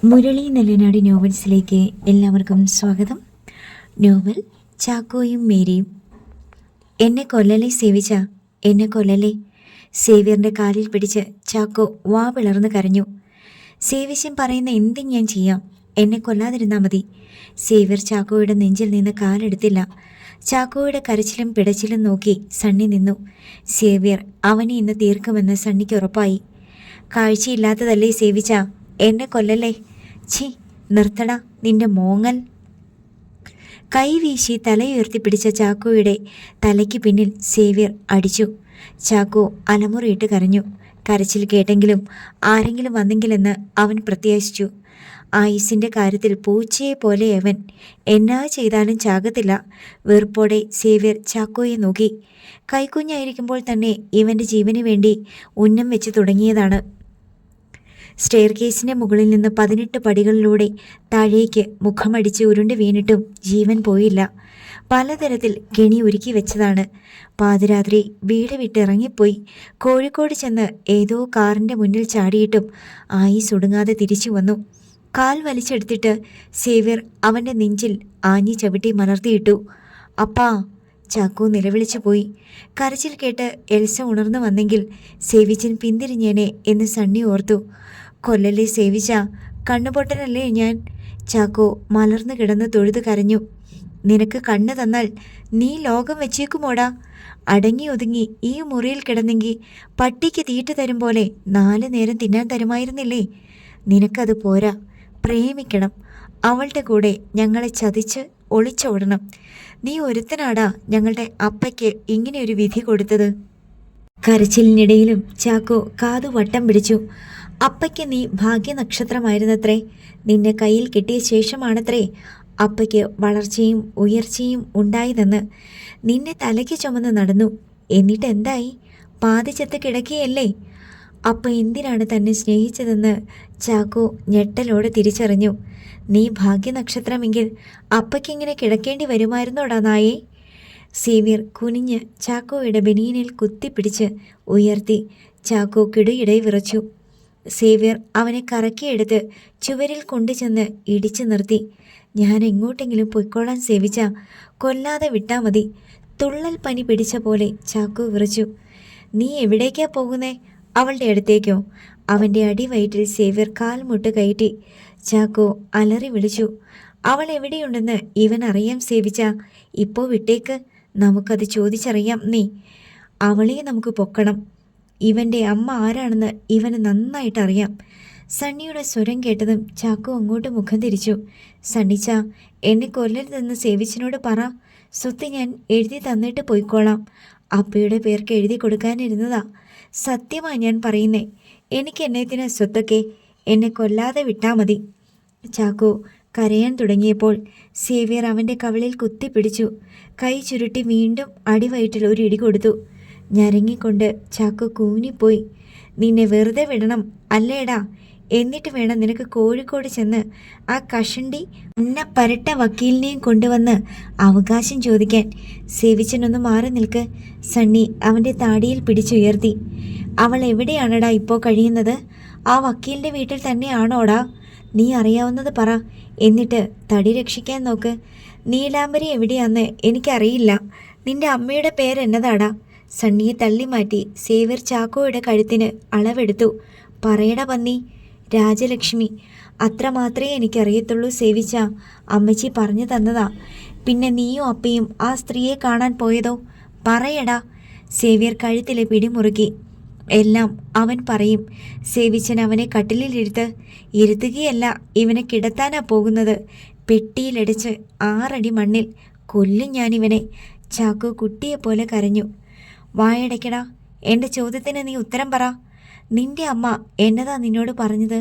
മുരളി നെല്ലനാട് നോവൽസിലേക്ക് എല്ലാവർക്കും സ്വാഗതം. നോവൽ ചാക്കോയും മേരിയും. എന്നെ കൊല്ലലെ സേവിച്ച, എന്നെ കൊല്ലലെ. സേവ്യറിൻ്റെ കാലിൽ പിടിച്ച് ചാക്കോ വാ പിളർന്ന് കരഞ്ഞു. സേവിച്ചൻ പറയുന്ന എന്തും ഞാൻ ചെയ്യാം, എന്നെ കൊല്ലാതിരുന്നാൽ മതി. സേവ്യർ ചാക്കോയുടെ നെഞ്ചിൽ നിന്ന് കാലെടുത്തില്ല. ചാക്കോയുടെ കരച്ചിലും പിടച്ചിലും നോക്കി സണ്ണി നിന്നു. സേവ്യർ അവനെ ഇന്ന് തീർക്കുമെന്ന് സണ്ണിക്ക് ഉറപ്പായി. കാഴ്ചയില്ലാത്തതല്ലേ സേവിച്ച, എന്നെ കൊല്ലല്ലേ. ഛി, നിർത്തട നിന്റെ മോങ്ങൽ. കൈവീശി തലയുയർത്തിപ്പിടിച്ച ചാക്കോയുടെ തലയ്ക്ക് പിന്നിൽ സേവ്യർ അടിച്ചു. ചാക്കോ അലമുറയിട്ട് കരഞ്ഞു. കരച്ചിൽ കേട്ടെങ്കിലും ആരെങ്കിലും വന്നെങ്കിലെന്ന് അവൻ പ്രത്യാശിച്ചു. ആയുസിൻ്റെ കാര്യത്തിൽ പൂച്ചയെ പോലെ അവൻ എന്നാ ചെയ്താലും ചാകത്തില്ല. വെറുപ്പോടെ സേവ്യർ ചാക്കോയെ നോക്കി. കൈക്കുഞ്ഞായിരിക്കുമ്പോൾ തന്നെ ഇവൻ്റെ ജീവന് വേണ്ടി ഉന്നം വെച്ച് തുടങ്ങിയതാണ്. സ്റ്റെയർ കേസിൻ്റെ മുകളിൽ നിന്ന് 18 പടികളിലൂടെ താഴേക്ക് മുഖമടിച്ച് ഉരുണ്ട് വീണിട്ടും ജീവൻ പോയില്ല. പലതരത്തിൽ കെണി ഒരുക്കി വെച്ചതാണ്. പാതിരാത്രി വീട് വിട്ടിറങ്ങിപ്പോയി. കോഴിക്കോട് ചെന്ന് ഏതോ കാറിൻ്റെ മുന്നിൽ ചാടിയിട്ടും ആയുസ് ഒടുങ്ങാതെ തിരിച്ചു വന്നു. കാൽ വലിച്ചെടുത്തിട്ട് സേവ്യർ അവൻ്റെ നെഞ്ചിൽ ആഞ്ഞി ചവിട്ടി മലർത്തിയിട്ടു. അപ്പാ. ചാക്കോ നിലവിളിച്ചു പോയി. കരച്ചിൽ കേട്ട് എൽസ ഉണർന്നു വന്നെങ്കിൽ സേവിച്ചൻ പിന്തിരിഞ്ഞേനെ എന്ന് സണ്ണി ഓർത്തു. കൊല്ലല്ലേ സേവിച്ച, കണ്ണുപൊട്ടനല്ലേ ഞാൻ. ചാക്കോ മലർന്നു കിടന്ന് തൊഴുത് കരഞ്ഞു. നിനക്ക് കണ്ണ് തന്നാൽ നീ ലോകം വെച്ചേക്കുമോടാ. അടങ്ങി ഒതുങ്ങി ഈ മുറിയിൽ കിടന്നെങ്കിൽ പട്ടിക്ക് തീറ്റ തരും പോലെ 4 നേരം തിന്നാൻ തരുമായിരുന്നില്ലേ. നിനക്കത് പോരാ. പ്രേമിക്കണം. അവളുടെ കൂടെ ഞങ്ങളെ ചതിച്ച് ഒളിച്ചോടണം. നീ ഒരുത്തനാടാ ഞങ്ങളുടെ അപ്പയ്ക്ക് ഇങ്ങനെയൊരു വിധി കൊടുത്തത്. കരച്ചിലിനിടയിലും ചാക്കോ കാതു വട്ടം പിടിച്ചു. അപ്പയ്ക്ക് നീ ഭാഗ്യനക്ഷത്രമായിരുന്നത്രേ. നിന്നെ കയ്യിൽ കിട്ടിയ ശേഷമാണത്രേ അപ്പയ്ക്ക് വളർച്ചയും ഉയർച്ചയും ഉണ്ടായതെന്ന്. നിന്നെ തലയ്ക്ക് ചുമന്ന് നടന്നു. എന്നിട്ട് എന്തായി? പാതിച്ചത്ത് കിടക്കുകയല്ലേ. അപ്പ എന്തിനാണ് തന്നെ സ്നേഹിച്ചതെന്ന് ചാക്കോ ഞെട്ടലോടെ തിരിച്ചറിഞ്ഞു. നീ ഭാഗ്യനക്ഷത്രമെങ്കിൽ അപ്പയ്ക്കിങ്ങനെ കിടക്കേണ്ടി വരുമായിരുന്നോടാ നായേ. സേവ്യർ കുനിഞ്ഞ് ചാക്കോയുടെ ബനിയനിൽ കുത്തിപ്പിടിച്ച് ഉയർത്തി. ചാക്കോ കിടുകിടെ വിറച്ചു. സേവ്യർ അവനെ കറക്കിയെടുത്ത് ചുവരിൽ കൊണ്ടുചെന്ന് ഇടിച്ചു നിർത്തി. ഞാൻ എങ്ങോട്ടെങ്കിലും പൊയ്ക്കോളാൻ സേവിച്ച, കൊല്ലാതെ വിട്ടാ മതി. തുള്ളൽ പനി പിടിച്ച പോലെ ചാക്കോ വിറച്ചു. നീ എവിടേക്കാ പോകുന്നേ? അവളുടെ അടുത്തേക്കോ? അവൻ്റെ അടിവയറ്റിൽ സേവ്യർ കാൽമുട്ട് കയറ്റി. ചാക്കോ അലറി വിളിച്ചു. അവൾ എവിടെയുണ്ടെന്ന് ഇവൻ അറിയാം സേവിച്ച. ഇപ്പോൾ വിട്ടേക്ക്, നമുക്കത് ചോദിച്ചറിയാം. നീ അവളെ നമുക്ക് പൊക്കണം. ഇവൻ്റെ അമ്മ ആരാണെന്ന് ഇവന് നന്നായിട്ട് അറിയാം. സണ്ണിയുടെ സ്വരം കേട്ടതും ചാക്കോ അങ്ങോട്ട് മുഖം തിരിച്ചു. സണ്ണിച്ച, എന്നെ കൊല്ലരുതെന്ന് സേവിച്ചനോട് പറ. സ്വത്ത് ഞാൻ എഴുതി തന്നിട്ട് പോയിക്കോളാം. അപ്പയുടെ പേർക്ക് എഴുതി കൊടുക്കാനിരുന്നതാ. സത്യമാ ഞാൻ പറയുന്നേ. എനിക്ക് എന്നതിന് സ്വത്തൊക്കെ. എന്നെ കൊല്ലാതെ വിട്ടാൽ മതി. ചാക്കോ കരയാൻ തുടങ്ങിയപ്പോൾ സേവ്യർ അവൻ്റെ കവിളിൽ കുത്തിപ്പിടിച്ചു. കൈ ചുരുട്ടി വീണ്ടും അടിവയറ്റിൽ ഒരു ഇടി കൊടുത്തു. ഞരങ്ങിക്കൊണ്ട് ചാക്കോ കൂനിപ്പോയി. നിന്നെ വെറുതെ വിടണം അല്ലേടാ. എന്നിട്ട് വേണം നിനക്ക് കോഴിക്കോട് ചെന്ന് ആ കഷണ്ടി പരട്ട വക്കീലിനെയും കൊണ്ടുവന്ന് അവകാശം ചോദിക്കാൻ. സേവിച്ചനൊന്ന് മാറി നിൽക്ക്. സണ്ണി അവൻ്റെ താടിയിൽ പിടിച്ചുയർത്തി. അവൾ എവിടെയാണടാ ഇപ്പോൾ കഴിയുന്നത്? ആ വക്കീലിൻ്റെ വീട്ടിൽ തന്നെയാണോടാ? നീ അറിയാവുന്നത് പറ. എന്നിട്ട് തടി രക്ഷിക്കാൻ നോക്ക്. നീലാംബരി എവിടെയാന്ന് എനിക്കറിയില്ല. നിന്റെ അമ്മയുടെ പേരെന്നതാടാ? സണ്ണിയെ തള്ളി മാറ്റി സേവ്യർ ചാക്കോയുടെ കഴുത്തിന് അളവെടുത്തു. പറയട പന്നി. രാജലക്ഷ്മി. അത്ര മാത്രമേ എനിക്കറിയത്തുള്ളൂ സേവിച്ച. അമ്മച്ചി പറഞ്ഞു തന്നതാ. പിന്നെ നീയും അപ്പയും ആ സ്ത്രീയെ കാണാൻ പോയതോ? പറയടാ. സേവ്യർ കഴുത്തിലെ പിടിമുറുക്കി. എല്ലാം അവൻ പറയും. സേവിച്ചൻ അവനെ കട്ടിലിലിരുത്ത്. ഇരുത്തുകയല്ല, ഇവനെ കിടത്താനാ പോകുന്നത്. പെട്ടിയിലടിച്ച് 6 അടി മണ്ണിൽ കൊല്ലും ഞാനിവനെ. ചാക്കോ കുട്ടിയെപ്പോലെ കരഞ്ഞു. വായടയ്ക്കടാ. എൻ്റെ ചോദ്യത്തിന് നീ ഉത്തരം പറ. നിന്റെ അമ്മ എന്നതാ നിന്നോട് പറഞ്ഞത്?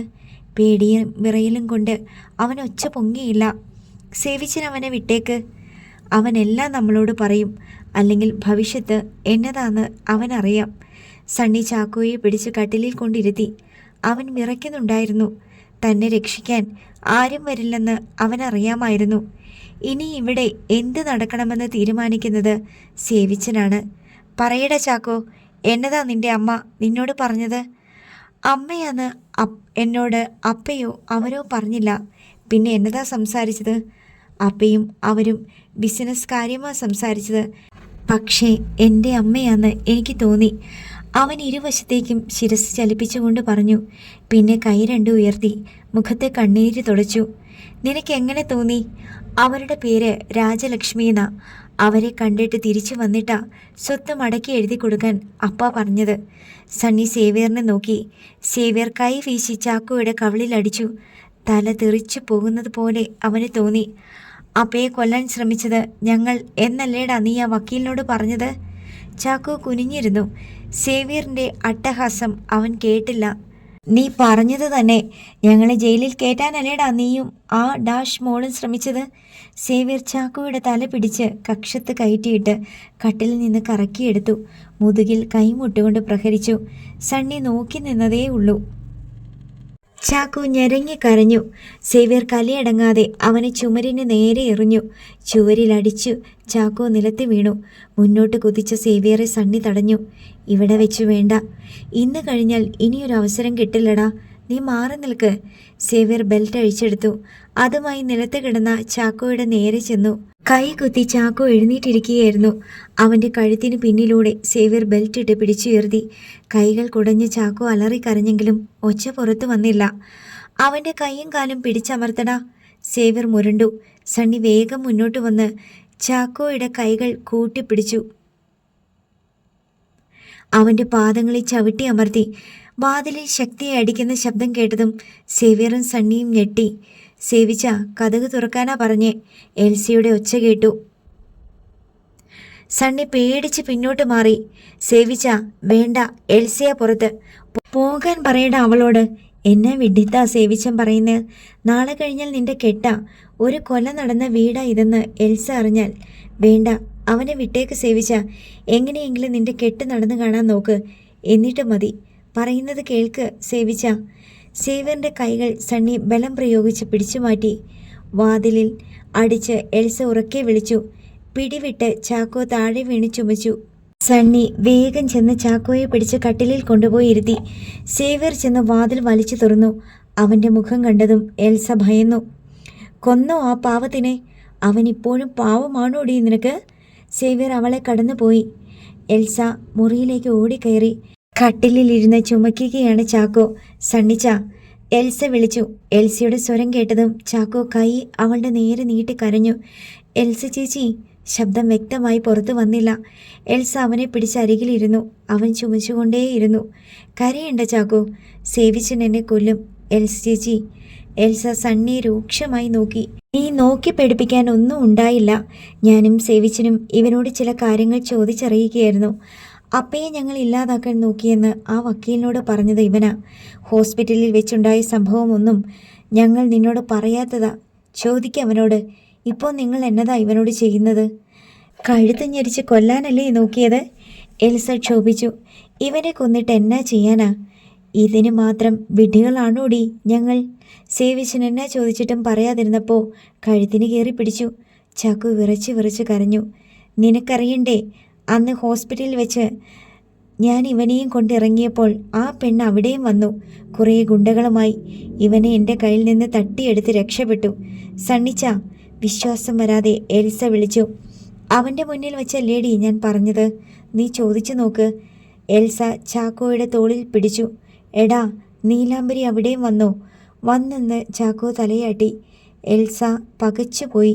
പേടിയും വിറയലും കൊണ്ട് അവൻ ഒച്ച പൊങ്ങിയില്ല. സേവിച്ചൻ അവനെ വിട്ടേക്ക്. അവനെല്ലാം നമ്മളോട് പറയും. അല്ലെങ്കിൽ ഭവിഷ്യത്ത് എന്നതാന്ന് അവനറിയാം. സണ്ണി ചാക്കോയെ പിടിച്ച് കട്ടിലിൽ കൊണ്ടിരുത്തി. അവൻ വിറയ്ക്കുന്നുണ്ടായിരുന്നു. തന്നെ രക്ഷിക്കാൻ ആരും വരില്ലെന്ന് അവനറിയാമായിരുന്നു. ഇനി ഇവിടെ എന്ത് നടക്കണമെന്ന് തീരുമാനിക്കുന്നത് സേവിച്ചനാണ്. പറയട ചാക്കോ, എന്നതാ നിന്റെ അമ്മ നിന്നോട് പറഞ്ഞത്? അമ്മയാന്ന് എന്നോട് അപ്പയോ അവരോ പറഞ്ഞില്ല. പിന്നെ എന്നതാ സംസാരിച്ചത്? അപ്പയും അവരും ബിസിനസ് കാര്യമാ സംസാരിച്ചത്. പക്ഷേ എൻ്റെ അമ്മയാന്ന് എനിക്ക് തോന്നി. അവൻ ഇരുവശത്തേക്കും ശിരസ് ചലിപ്പിച്ചുകൊണ്ട് പറഞ്ഞു. പിന്നെ കൈ രണ്ടും ഉയർത്തി മുഖത്തെ കണ്ണീര് തുടച്ചു. നിനക്കെങ്ങനെ തോന്നി? അവരുടെ പേര് രാജലക്ഷ്മി എന്നാ. അവരെ കണ്ടിട്ട് തിരിച്ചു വന്നിട്ടാ സ്വത്ത് മടക്കി എഴുതി കൊടുക്കാൻ അപ്പ പറഞ്ഞത്. സണ്ണി സേവ്യറിനെ നോക്കി. സേവ്യർ കൈ വീശി ചാക്കോയുടെ കവിളിലടിച്ചു. തല തെറിച്ചു പോകുന്നത് പോലെ അവന് തോന്നി. അപ്പയെ കൊല്ലാൻ ശ്രമിച്ചത് ഞങ്ങൾ എന്നല്ലേടാ നീ ആ വക്കീലിനോട് പറഞ്ഞത്? ചാക്കോ കുനിഞ്ഞിരുന്നു. സേവ്യറിൻ്റെ അട്ടഹാസം അവൻ കേട്ടില്ല. നീ പറഞ്ഞത് തന്നെ. ഞങ്ങളെ ജയിലിൽ കയറ്റാനല്ലേടാ നീയും ആ ഡാഷ് മോളും ശ്രമിച്ചത്? സേവ്യർ ചാക്കോയുടെ തല പിടിച്ച് കക്ഷത്ത് കയറ്റിയിട്ട് കട്ടിലിൽ നിന്ന് കറക്കിയെടുത്തു. മുതുകിൽ കൈമുട്ടുകൊണ്ട് പ്രഹരിച്ചു. സണ്ണി നോക്കി നിന്നതേ ഉള്ളൂ. ചാക്കോ ഞെരങ്ങി കരഞ്ഞു. സേവ്യർ കലിയടങ്ങാതെ അവനെ ചുമരിന് നേരെ എറിഞ്ഞു. ചുവരിലടിച്ചു. ചാക്കോ നിലത്ത് വീണു. മുന്നോട്ട് കുതിച്ച സേവ്യറെ സണ്ണി തടഞ്ഞു. ഇവിടെ വെച്ച് വേണ്ട. ഇന്ന് കഴിഞ്ഞാൽ ഇനിയൊരു അവസരം കിട്ടില്ലടാ. നീ മാറി നിൽക്ക്. സേവ്യർ ബെൽറ്റ് അഴിച്ചെടുത്തു. അതുമായി നിലത്ത് കിടന്ന ചാക്കോയുടെ നേരെ ചെന്നു. കൈ കുത്തി ചാക്കോ എഴുന്നേറ്റിരിക്കുകയായിരുന്നു. അവൻ്റെ കഴുത്തിന് പിന്നിലൂടെ സേവ്യർ ബെൽറ്റ് ഇട്ട് പിടിച്ചുയർത്തി. കൈകൾ കുടഞ്ഞ് ചാക്കോ അലറിക്കരഞ്ഞെങ്കിലും ഒച്ച പുറത്തു വന്നില്ല. അവൻ്റെ കൈയും കാലും പിടിച്ചമർത്തടാ. സേവ്യർ മുരണ്ടു. സണ്ണി വേഗം മുന്നോട്ട് വന്ന് ചാക്കോയുടെ കൈകൾ കൂട്ടിപ്പിടിച്ചു. അവൻ്റെ പാദങ്ങളിൽ ചവിട്ടി അമർത്തി. വാതിലിൽ ശക്തിയെ അടിക്കുന്ന ശബ്ദം കേട്ടതും സേവ്യറും സണ്ണിയും ഞെട്ടി. സേവിച്ച കതക് തുറക്കാനാ പറഞ്ഞേ. എൽസിയുടെ ഒച്ച കേട്ടു. സണ്ണി പേടിച്ച് പിന്നോട്ട് മാറി. സേവിച്ച വേണ്ട, എൽസിയ പുറത്ത് പോകാൻ പറയട അവളോട്. എന്നെ വിഡിത്താ സേവിച്ചൻ പറയുന്നത്. നാളെ കഴിഞ്ഞാൽ നിന്റെ കെട്ടാ. ഒരു കൊല നടന്ന വീടാ ഇതെന്ന് എൽസ അറിഞ്ഞാൽ. വേണ്ട, അവനെ വിട്ടേക്ക് സേവിച്ച. എങ്ങനെയെങ്കിലും നിന്റെ കെട്ട് നടന്നു കാണാൻ നോക്ക്. എന്നിട്ട് മതി. പറയുന്നത് കേൾക്ക് സേവിച്ച. സേവ്യറിൻ്റെ കൈകൾ സണ്ണി ബലം പ്രയോഗിച്ച് പിടിച്ചു മാറ്റി. വാതിലിൽ അടിച്ച് എൽസ ഉറക്കെ വിളിച്ചു. പിടിവിട്ട് ചാക്കോ താഴെ വീണ് ചുമച്ചു. സണ്ണി വേഗം ചെന്ന് ചാക്കോയെ പിടിച്ച് കട്ടിലിൽ കൊണ്ടുപോയി ഇരുത്തി. സേവ്യർ ചെന്ന് വാതിൽ വലിച്ചു തുറന്നു. അവൻ്റെ മുഖം കണ്ടതും എൽസ ഭയന്നു. കൊന്നോ ആ പാവത്തിനെ? അവൻ ഇപ്പോഴും പാവമാണോടി നിനക്ക്? സേവ്യർ അവളെ കടന്നുപോയി. എൽസ മുറിയിലേക്ക് ഓടിക്കയറി. കട്ടിലിരുന്ന് ചുമക്കുകയാണ് ചാക്കോ. സണ്ണിച്ച, എൽസ വിളിച്ചു. എൽസയുടെ സ്വരം കേട്ടതും ചാക്കോ കൈ അവളുടെ നേരെ നീട്ടി കരഞ്ഞു. എൽസ ചേച്ചി. ശബ്ദം വ്യക്തമായി പുറത്തു വന്നില്ല. എൽസ അവനെ പിടിച്ച് അരികിലിരുന്നു. അവൻ ചുമച്ചുകൊണ്ടേയിരുന്നു. കരയണ്ട ചാക്കോ, സേവിച്ചൻ എന്നെ കൊല്ലും. എൽസ ചേച്ചി. എൽസ സണ്ണിയെ രൂക്ഷമായി നോക്കി. നീ നോക്കി പേടിപ്പിക്കാൻ ഒന്നും ഉണ്ടായില്ല. ഞാനും സേവിച്ചനും ഇവനോട് ചില കാര്യങ്ങൾ ചോദിച്ചറിയുകയായിരുന്നു. അപ്പയെ ഞങ്ങൾ ഇല്ലാതാക്കാൻ നോക്കിയെന്ന് ആ വക്കീലിനോട് പറഞ്ഞത് ഇവനാ. ഹോസ്പിറ്റലിൽ വെച്ചുണ്ടായ സംഭവമൊന്നും ഞങ്ങൾ നിന്നോട് പറയാത്തതാ. ചോദിക്കവനോട്. ഇപ്പോൾ നിങ്ങൾ എന്നതാ ഇവനോട് ചെയ്യുന്നത്? കഴുത്ത് ഞെരിച്ച് കൊല്ലാനല്ലേ നോക്കിയത്? എൽസ ക്ഷോഭിച്ചു. ഇവനെ കൊന്നിട്ട് എന്നാ ചെയ്യാനാ? ഇതിന് മാത്രം വിഡ്ഢികളാണോടി ഞങ്ങൾ? സേവിച്ചൻ എന്നാ ചോദിച്ചിട്ടും പറയാതിരുന്നപ്പോൾ കഴുത്തിന് കയറി പിടിച്ചു. ചാക്കു വിറച്ച് വിറച്ച് കരഞ്ഞു. നിനക്കറിയണ്ടേ, അന്ന് ഹോസ്പിറ്റലിൽ വെച്ച് ഞാൻ ഇവനെയും കൊണ്ടിറങ്ങിയപ്പോൾ ആ പെണ്ണ് അവിടെയും വന്നു. കുറേ ഗുണ്ടകളുമായി. ഇവനെ എൻ്റെ കയ്യിൽ നിന്ന് തട്ടിയെടുത്ത് രക്ഷപ്പെട്ടു. സണ്ണിച്ച. വിശ്വാസം വരാതെ എൽസ വിളിച്ചു. അവൻ്റെ മുന്നിൽ വെച്ചല്ലേടി ഞാൻ പറഞ്ഞത്. നീ ചോദിച്ചു നോക്ക്. എൽസ ചാക്കോയുടെ തോളിൽ പിടിച്ചു. എടാ, നീലാംബരി അവിടെയും വന്നോ? വന്നെന്ന് ചാക്കോ തലയാട്ടി. എൽസ പകച്ചുപോയി.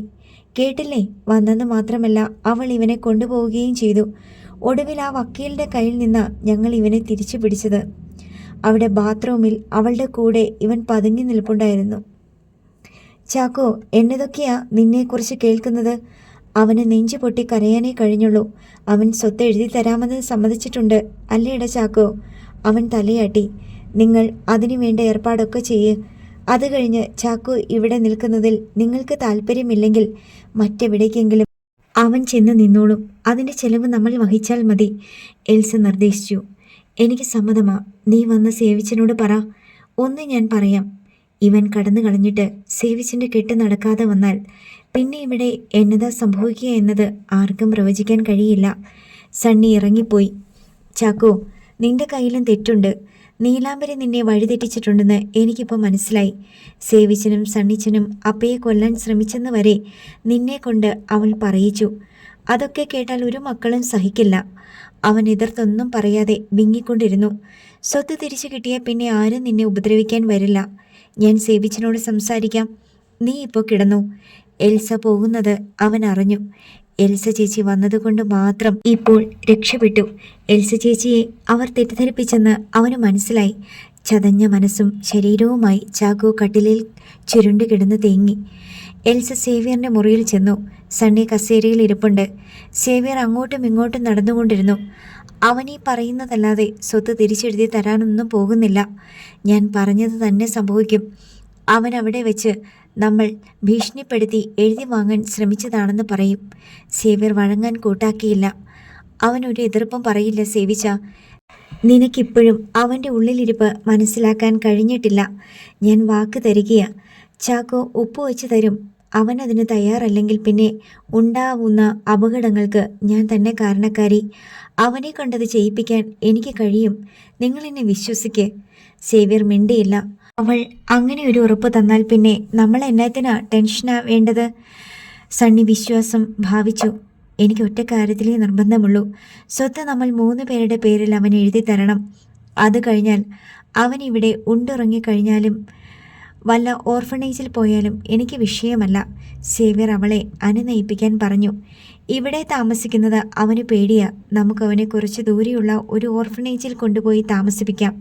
കേട്ടില്ലേ? വന്നെന്ന് മാത്രമല്ല, അവൾ ഇവനെ കൊണ്ടുപോവുകയും ചെയ്തു. ഒടുവിൽ ആ വക്കീലിൻ്റെ കയ്യിൽ നിന്നാ ഞങ്ങൾ ഇവനെ തിരിച്ചു പിടിച്ചത്. അവിടെ ബാത്റൂമിൽ അവളുടെ കൂടെ ഇവൻ പതുങ്ങി നിൽപ്പുണ്ടായിരുന്നു. ചാക്കോ, എന്നതൊക്കെയാ നിന്നെക്കുറിച്ച് കേൾക്കുന്നത്? അവന് നെഞ്ചു പൊട്ടി കരയാനേ കഴിഞ്ഞുള്ളൂ. അവൻ സ്വത്ത് എഴുതി തരാമെന്ന് സമ്മതിച്ചിട്ടുണ്ട് അല്ലേടാ ചാക്കോ? അവൻ തലയാട്ടി. നിങ്ങൾ അതിനു വേണ്ട ഏർപ്പാടൊക്കെ ചെയ്യ്. അത് കഴിഞ്ഞ് ചാക്കോ ഇവിടെ നിൽക്കുന്നതിൽ നിങ്ങൾക്ക് താല്പര്യമില്ലെങ്കിൽ മറ്റെവിടേക്കെങ്കിലും അവൻ ചെന്ന് നിന്നോളും. അതിൻ്റെ ചെലവ് നമ്മൾ വഹിച്ചാൽ മതി. എൽസ നിർദ്ദേശിച്ചു. എനിക്ക് സമ്മതമാ. നീ വന്ന് സേവിച്ചനോട് പറ. ഒന്ന് ഞാൻ പറയാം. ഇവൻ കടന്നു കളഞ്ഞിട്ട് സേവിച്ചൻ്റെ കെട്ട് നടക്കാതെ വന്നാൽ പിന്നെ ഇവിടെ എന്നതാ സംഭവിക്കുക എന്നത് ആർക്കും പ്രവചിക്കാൻ കഴിയില്ല. സണ്ണി ഇറങ്ങിപ്പോയി. ചാക്കോ, നിന്റെ കയ്യിലും തെറ്റുണ്ട്. നീലാംബരി നിന്നെ വഴിതെറ്റിച്ചിട്ടുണ്ടെന്ന് എനിക്കിപ്പോൾ മനസ്സിലായി. സേവിച്ചനും സണ്ണിച്ചനും അപ്പയെ കൊല്ലാൻ ശ്രമിച്ചെന്ന് വരെ നിന്നെ കൊണ്ട് അവൾ പറയിച്ചു. അതൊക്കെ കേട്ടാൽ ഒരു മക്കളും സഹിക്കില്ല. അവൻ എതിർത്തൊന്നും പറയാതെ വിങ്ങിക്കൊണ്ടിരുന്നു. സ്വത്ത് തിരിച്ചു കിട്ടിയാൽ പിന്നെ ആരും നിന്നെ ഉപദ്രവിക്കാൻ വരില്ല. ഞാൻ സേവിച്ചനോട് സംസാരിക്കാം. നീ ഇപ്പോൾ കിടന്നു. എൽസ പോകുന്നത് അവൻ അറിഞ്ഞു. എൽസ ചേച്ചി വന്നതുകൊണ്ട് മാത്രം ഇപ്പോൾ രക്ഷപ്പെട്ടു. എൽസ ചേച്ചിയെ അവർ തെറ്റിദ്ധരിപ്പിച്ചെന്ന് അവന് മനസ്സിലായി. ചതഞ്ഞ മനസ്സും ശരീരവുമായി ചാക്കോ കട്ടിലിൽ ചുരുണ്ടു കിടന്ന് തേങ്ങി. എൽസ സേവ്യറിൻ്റെ മുറിയിൽ ചെന്നു. സണ്ണി കസേരയിൽ ഇരിപ്പുണ്ട്. സേവ്യർ അങ്ങോട്ടും ഇങ്ങോട്ടും നടന്നുകൊണ്ടിരുന്നു. അവനീ പറയുന്നതല്ലാതെ സ്വത്ത് തിരിച്ചെഴുതി തരാനൊന്നും പോകുന്നില്ല. ഞാൻ പറഞ്ഞത് തന്നെ സംഭവിക്കും. അവൻ അവിടെ വെച്ച് നമ്മൾ ഭീഷണിപ്പെടുത്തി എഴുതി വാങ്ങാൻ ശ്രമിച്ചതാണെന്ന് പറയും. സേവ്യർ വഴങ്ങാൻ കൂട്ടാക്കിയില്ല. അവനൊരു എതിർപ്പും പറയില്ല. സേവിച്ച, നിനക്കിപ്പോഴും അവൻ്റെ ഉള്ളിലിരിപ്പ് മനസ്സിലാക്കാൻ കഴിഞ്ഞിട്ടില്ല. ഞാൻ വാക്ക് തരികയാ. ചാക്കോ ഒപ്പുവെച്ച് തരും. അവൻ അതിന് തയ്യാറല്ലെങ്കിൽ പിന്നെ ഉണ്ടാവുന്ന അപകടങ്ങൾക്ക് ഞാൻ തന്നെ കാരണക്കാരി. അവനെ കണ്ടത് ചെയ്യിപ്പിക്കാൻ എനിക്ക് കഴിയും. നിങ്ങളെന്നെ വിശ്വസിക്ക്. സേവ്യർ മിണ്ടിയില്ല. അവൾ അങ്ങനെ ഒരു ഉറപ്പ് തന്നാൽ പിന്നെ നമ്മൾ എന്നത്തിനാ ടെൻഷനാ വേണ്ടത്? സണ്ണി വിശ്വാസം ഭാവിച്ചു. എനിക്ക് ഒറ്റ കാര്യത്തിലേ നിർബന്ധമുള്ളൂ. സ്വത്ത് നമ്മൾ 3 പേരുടെ പേരിൽ അവൻ എഴുതി തരണം. അത് കഴിഞ്ഞാൽ അവൻ ഇവിടെ ഉണ്ടുറങ്ങിക്കഴിഞ്ഞാലും വല്ല ഓർഫണേജിൽ പോയാലും എനിക്ക് വിഷയമല്ല. സേവ്യർ അവളെ അനുനയിപ്പിക്കാൻ പറഞ്ഞു. ഇവിടെ താമസിക്കുന്നത് അവന് പേടിയാ. നമുക്കവനെ കുറച്ച് ദൂരെയുള്ള ഒരു ഓർഫണേജിൽ കൊണ്ടുപോയി താമസിപ്പിക്കാം.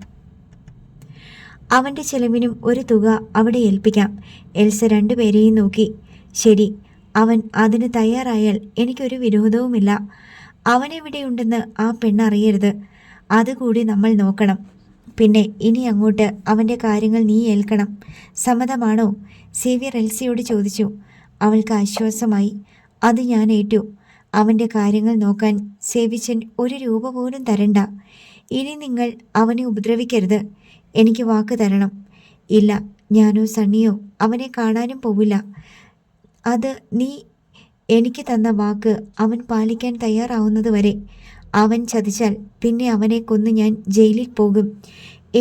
അവൻ്റെ ചെലവിനും ഒരു തുക അവിടെ ഏൽപ്പിക്കാം. എൽസ 2 പേരെയും നോക്കി. ശരി, അവൻ അതിന് തയ്യാറായാൽ എനിക്കൊരു വിരോധവുമില്ല. അവനെവിടെയുണ്ടെന്ന് ആ പെണ്ണറിയരുത്. അതുകൂടി നമ്മൾ നോക്കണം. പിന്നെ ഇനി അങ്ങോട്ട് അവൻ്റെ കാര്യങ്ങൾ നീ ഏൽക്കണം. സമ്മതമാണോ? സേവ്യർ എൽസയോട് ചോദിച്ചു. അവൾക്ക് ആശ്വാസമായി. അത് ഞാൻ ഏറ്റു. അവൻ്റെ കാര്യങ്ങൾ നോക്കാൻ സേവിച്ചൻ 1 രൂപ പോലും തരണ്ട. ഇനി നിങ്ങൾ അവനെ ഉപദ്രവിക്കരുത്. എനിക്ക് വാക്ക് തരണം. ഇല്ല, ഞാനോ സണ്ണിയോ അവനെ കാണാനും പോവില്ല. അത് നീ എനിക്ക് തന്ന വാക്ക് അവൻ പാലിക്കാൻ തയ്യാറാവുന്നത് വരെ. അവൻ ചതിച്ചാൽ പിന്നെ അവനെ കൊന്ന് ഞാൻ ജയിലിൽ പോകും.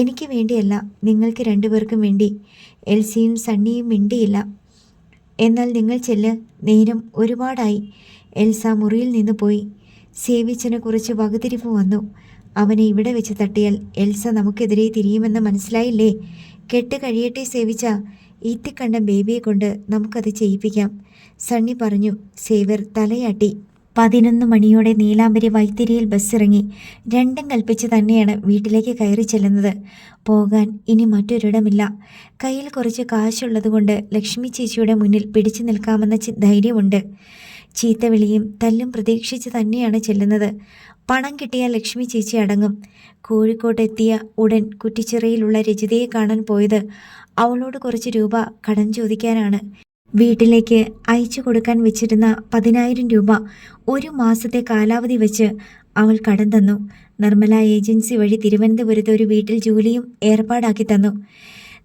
എനിക്ക് വേണ്ടിയല്ല, നിങ്ങൾക്ക് 2 പേർക്കും വേണ്ടി. എൽസിയും സണ്ണിയും മിണ്ടിയില്ല. എന്നാൽ നിങ്ങൾ ചെല്ല്. നേരം ഒരുപാടായി. എൽസ മുറിയിൽ നിന്ന് പോയി. സേവിച്ചന് കുറച്ച് വകതിരിവ് വന്നു. അവനെ ഇവിടെ വെച്ച് തട്ടിയാൽ എൽസ നമുക്കെതിരെ തിരിയുമെന്ന് മനസ്സിലായില്ലേ? കെട്ട് കഴിയട്ടെ സേവിച്ച. ഈത്തിക്കണ്ട ബേബിയെ കൊണ്ട് നമുക്കത് ചെയ്യിപ്പിക്കാം, സണ്ണി പറഞ്ഞു. സേവ്യർ തലയാട്ടി. 11 മണിയോടെ നീലാംബരി വൈത്തിരിയിൽ ബസ്സിറങ്ങി. 2 കൽപ്പിച്ച് തന്നെയാണ് വീട്ടിലേക്ക് കയറി ചെല്ലുന്നത്. പോകാൻ ഇനി മറ്റൊരിടമില്ല. കയ്യിൽ കുറച്ച് കാശുള്ളതുകൊണ്ട് ലക്ഷ്മി ചേച്ചിയുടെ മുന്നിൽ പിടിച്ചു നിൽക്കാമെന്ന ധൈര്യമുണ്ട്. ചീത്തവിളിയും തല്ലും പ്രതീക്ഷിച്ച് തന്നെയാണ് ചെല്ലുന്നത്. പണം കിട്ടിയാൽ ലക്ഷ്മി ചേച്ചി അടങ്ങും. കോഴിക്കോട്ടെത്തിയ ഉടൻ കുറ്റിച്ചിറയിലുള്ള രജിതയെ കാണാൻ പോയത് അവളോട് കുറച്ച് രൂപ കടം ചോദിക്കാനാണ്. വീട്ടിലേക്ക് അയച്ചു കൊടുക്കാൻ വെച്ചിരുന്ന 10,000 രൂപ 1 മാസത്തെ കാലാവധി വെച്ച് അവൾ കടം തന്നു. നിർമ്മല ഏജൻസി വഴി തിരുവനന്തപുരത്ത് ഒരു വീട്ടിൽ ജോലിയും ഏർപ്പാടാക്കി തന്നു.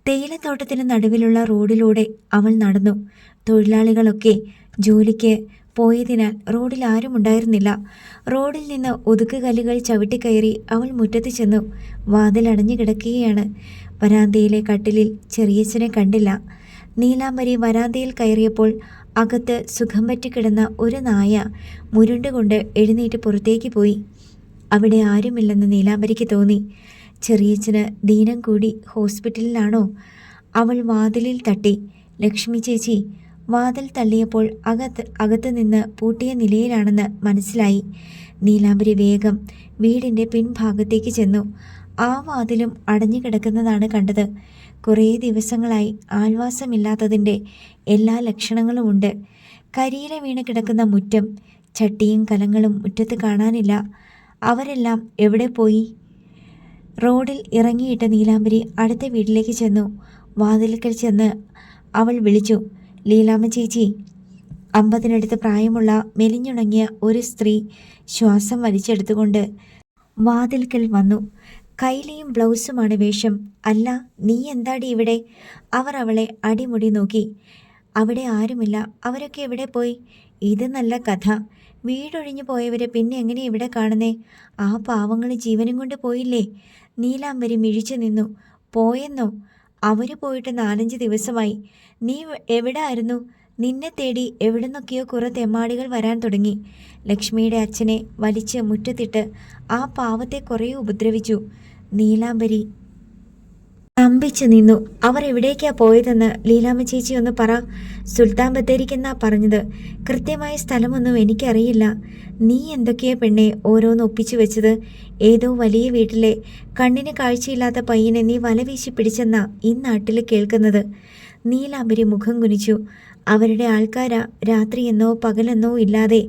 തേയിലത്തോട്ടത്തിന് നടുവിലുള്ള റോഡിലൂടെ അവൾ നടന്നു. തൊഴിലാളികളൊക്കെ ജോലിക്ക് പോയതിനാൽ റോഡിൽ ആരും ഉണ്ടായിരുന്നില്ല. റോഡിൽ നിന്ന് ഒതുക്കുകല്ലുകൾ ചവിട്ടിക്കയറി അവൾ മുറ്റത്ത് ചെന്നു. വാതിലടഞ്ഞു കിടക്കുകയാണ്. വരാന്തയിലെ കട്ടിലിൽ ചെറിയച്ഛനെ കണ്ടില്ല. നീലാംബരി വരാന്തയിൽ കയറിയപ്പോൾ അകത്ത് സുഖം പറ്റിക്കിടന്ന ഒരു നായ മുരുണ്ടുകൊണ്ട് എഴുന്നേറ്റ് പുറത്തേക്ക് പോയി. അവിടെ ആരുമില്ലെന്ന് നീലാംബരിക്ക് തോന്നി. ചെറിയച്ഛന് ദീനം കൂടി ഹോസ്പിറ്റലിലാണോ? അവൾ വാതിലിൽ തട്ടി. ലക്ഷ്മി ചേച്ചി. വാതിൽ തള്ളിയപ്പോൾ അകത്ത് നിന്ന് പൂട്ടിയ നിലയിലാണെന്ന് മനസ്സിലായി. നീലാംബരി വേഗം വീടിൻ്റെ പിൻഭാഗത്തേക്ക് ചെന്നു. ആ വാതിലും അടഞ്ഞു കിടക്കുന്നതാണ് കണ്ടത്. കുറേ ദിവസങ്ങളായി ആൾവാസമില്ലാത്തതിൻ്റെ എല്ലാ ലക്ഷണങ്ങളുമുണ്ട്. കരിയില വീണ് കിടക്കുന്ന മുറ്റം, ചട്ടിയും കലങ്ങളും മുറ്റത്ത് കാണാനില്ല. അവരെല്ലാം എവിടെ പോയി? റോഡിൽ ഇറങ്ങിയിട്ട നീലാംബരി അടുത്ത വീട്ടിലേക്ക് ചെന്നു. വാതിൽക്കൽ ചെന്ന് അവൾ വിളിച്ചു, ലീലാമ്മ ചേച്ചി. 50-നടുത്ത് പ്രായമുള്ള മെലിഞ്ഞുണങ്ങിയ ഒരു സ്ത്രീ ശ്വാസം വലിച്ചെടുത്തുകൊണ്ട് വാതിൽക്കൽ വന്നു. കൈലിയും ബ്ലൗസുമാണ് വേഷം. അല്ല, നീ എന്താടി ഇവിടെ? അവർ അവളെ അടിമുടി നോക്കി. അവിടെ ആരുമില്ല. അവരൊക്കെ എവിടെ പോയി? ഇത് നല്ല കഥ. വീടൊഴിഞ്ഞു പോയവരെ പിന്നെ എങ്ങനെ ഇവിടെ കാണുന്നേ? ആ പാവങ്ങൾ ജീവനും കൊണ്ട് പോയില്ലേ? നീലാംബരി മിഴിച്ചു നിന്നു. പോയെന്നോ? അവർ പോയിട്ട് 4-5 ദിവസമായി. നീ എവിടെ ആയിരുന്നു? നിന്നെ തേടി എവിടുന്നൊക്കെയോ കുറെ തെമ്മാടികൾ വരാൻ തുടങ്ങി. ലക്ഷ്മിയുടെ അച്ഛനെ വലിച്ച് മുറ്റത്തിട്ട് ആ പാവത്തെ കുറേ ഉപദ്രവിച്ചു. നീലാംബരി സ്തംഭിച്ചു നിന്നു. അവർ എവിടേക്കാ പോയതെന്ന് ലീലാമ്മ ചേച്ചി ഒന്ന് പറ. സുൽത്താൻ ബത്തേരിക്കെന്നാ പറഞ്ഞത്. കൃത്യമായ സ്ഥലമൊന്നും എനിക്കറിയില്ല. നീ എന്തൊക്കെയാ പെണ്ണെ ഓരോന്ന് ഒപ്പിച്ചു വെച്ചത്? ഏതോ വലിയ വീട്ടിലെ കണ്ണിന് കാഴ്ചയില്ലാത്ത പയ്യനെ നീ വലവീശി പിടിച്ചെന്നാ ഈ നാട്ടിൽ കേൾക്കുന്നത്. നീലാംബരി മുഖം കുനിച്ചു. അവരുടെ ആൾക്കാരാ രാത്രിയെന്നോ പകലെന്നോ ഇല്ലാതെ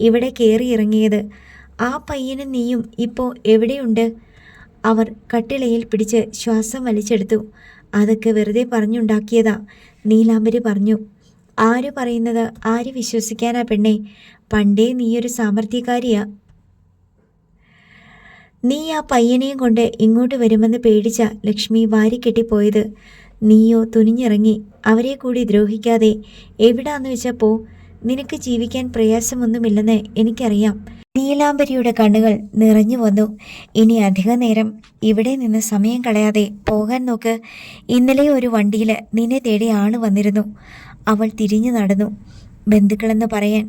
ഇവിടെ കയറിയിറങ്ങിയത്. ആ പയ്യനും നീയും ഇപ്പോൾ എവിടെയുണ്ട്? അവർ കട്ടിളയിൽ പിടിച്ച് ശ്വാസം വലിച്ചെടുത്തു. അതൊക്കെ വെറുതെ പറഞ്ഞുണ്ടാക്കിയതാ, നീലാംബരി പറഞ്ഞു. ആര് പറയുന്നത് ആര് വിശ്വസിക്കാനാ പെണ്ണെ? പണ്ടേ നീയൊരു സാമർത്ഥ്യക്കാരിയാ. നീ ആ പയ്യനെയും കൊണ്ട് ഇങ്ങോട്ട് വരുമെന്ന് പേടിച്ച ലക്ഷ്മി വാരിക്കെട്ടിപ്പോയത്. നീയോ തുനിഞ്ഞിറങ്ങി. അവരെ കൂടി ദ്രോഹിക്കാതെ എവിടാന്ന് വെച്ചപ്പോ. നിനക്ക് ജീവിക്കാൻ പ്രയാസമൊന്നുമില്ലെന്ന് എനിക്കറിയാം. നീലാംബരിയുടെ കണ്ണുകൾ നിറഞ്ഞു വന്നു. ഇനി അധിക നേരം ഇവിടെ നിന്ന് സമയം കളയാതെ പോകാൻ നോക്ക്. ഇന്നലെ ഒരു വണ്ടിയിൽ നിന്നെ തേടി ആള് വന്നിരുന്നു. അവൾ തിരിഞ്ഞു നടന്നു. ബന്ധുക്കളെന്ന് പറയാൻ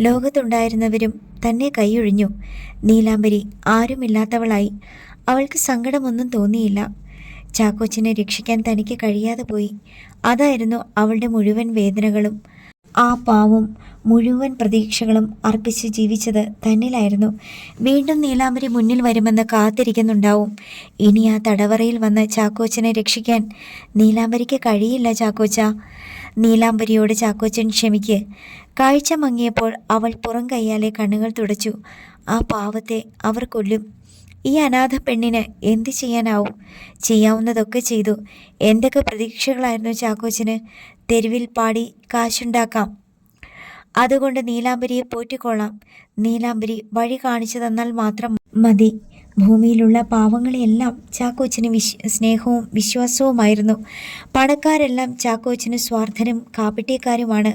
ലോകത്തുണ്ടായിരുന്നവരും തന്നെ കൈയൊഴിഞ്ഞു. നീലാംബരി ആരുമില്ലാത്തവളായി. അവൾക്ക് സങ്കടമൊന്നും തോന്നിയില്ല. ചാക്കോച്ചനെ രക്ഷിക്കാൻ തനിക്ക് കഴിയാതെ പോയി. അതായിരുന്നു അവളുടെ മുഴുവൻ വേദനകളും. ആ പാവം മുഴുവൻ പ്രതീക്ഷകളും അർപ്പിച്ച് ജീവിച്ചത് തന്നിലായിരുന്നു. വീണ്ടും നീലാംബരി മുന്നിൽ വരുമെന്ന് കാത്തിരിക്കുന്നുണ്ടാവും. ഇനി ആ തടവറയിൽ വന്ന് ചാക്കോച്ചനെ രക്ഷിക്കാൻ നീലാംബരിക്ക് കഴിയില്ല. ചാക്കോച്ച. നീലാംബരിയോട് ചാക്കോച്ചൻ ക്ഷമിക്ക്. കാഴ്ച മങ്ങിയപ്പോൾ അവൾ പുറം കൈയാലെ കണ്ണുകൾ തുടച്ചു. ആ പാവത്തെ അവർ കൊല്ലും. ഈ അനാഥ പെണ്ണിന് എന്ത് ചെയ്യാനാവും? ചെയ്യാവുന്നതൊക്കെ ചെയ്തു. എന്തൊക്കെ പ്രതീക്ഷകളായിരുന്നു ചാക്കോച്ചന്? തെരുവിൽ പാടി കാശുണ്ടാക്കാം. അതുകൊണ്ട് നീലാംബരിയെ പോറ്റിക്കൊള്ളാം. നീലാംബരി വഴി കാണിച്ചു തന്നാൽ മാത്രം മതി. ഭൂമിയിലുള്ള പാവങ്ങളെയെല്ലാം ചാക്കോച്ചന് സ്നേഹവും വിശ്വാസവുമായിരുന്നു. പണക്കാരെല്ലാം ചാക്കോച്ചന് സ്വാർത്ഥനും കാപട്യക്കാരുമാണ്.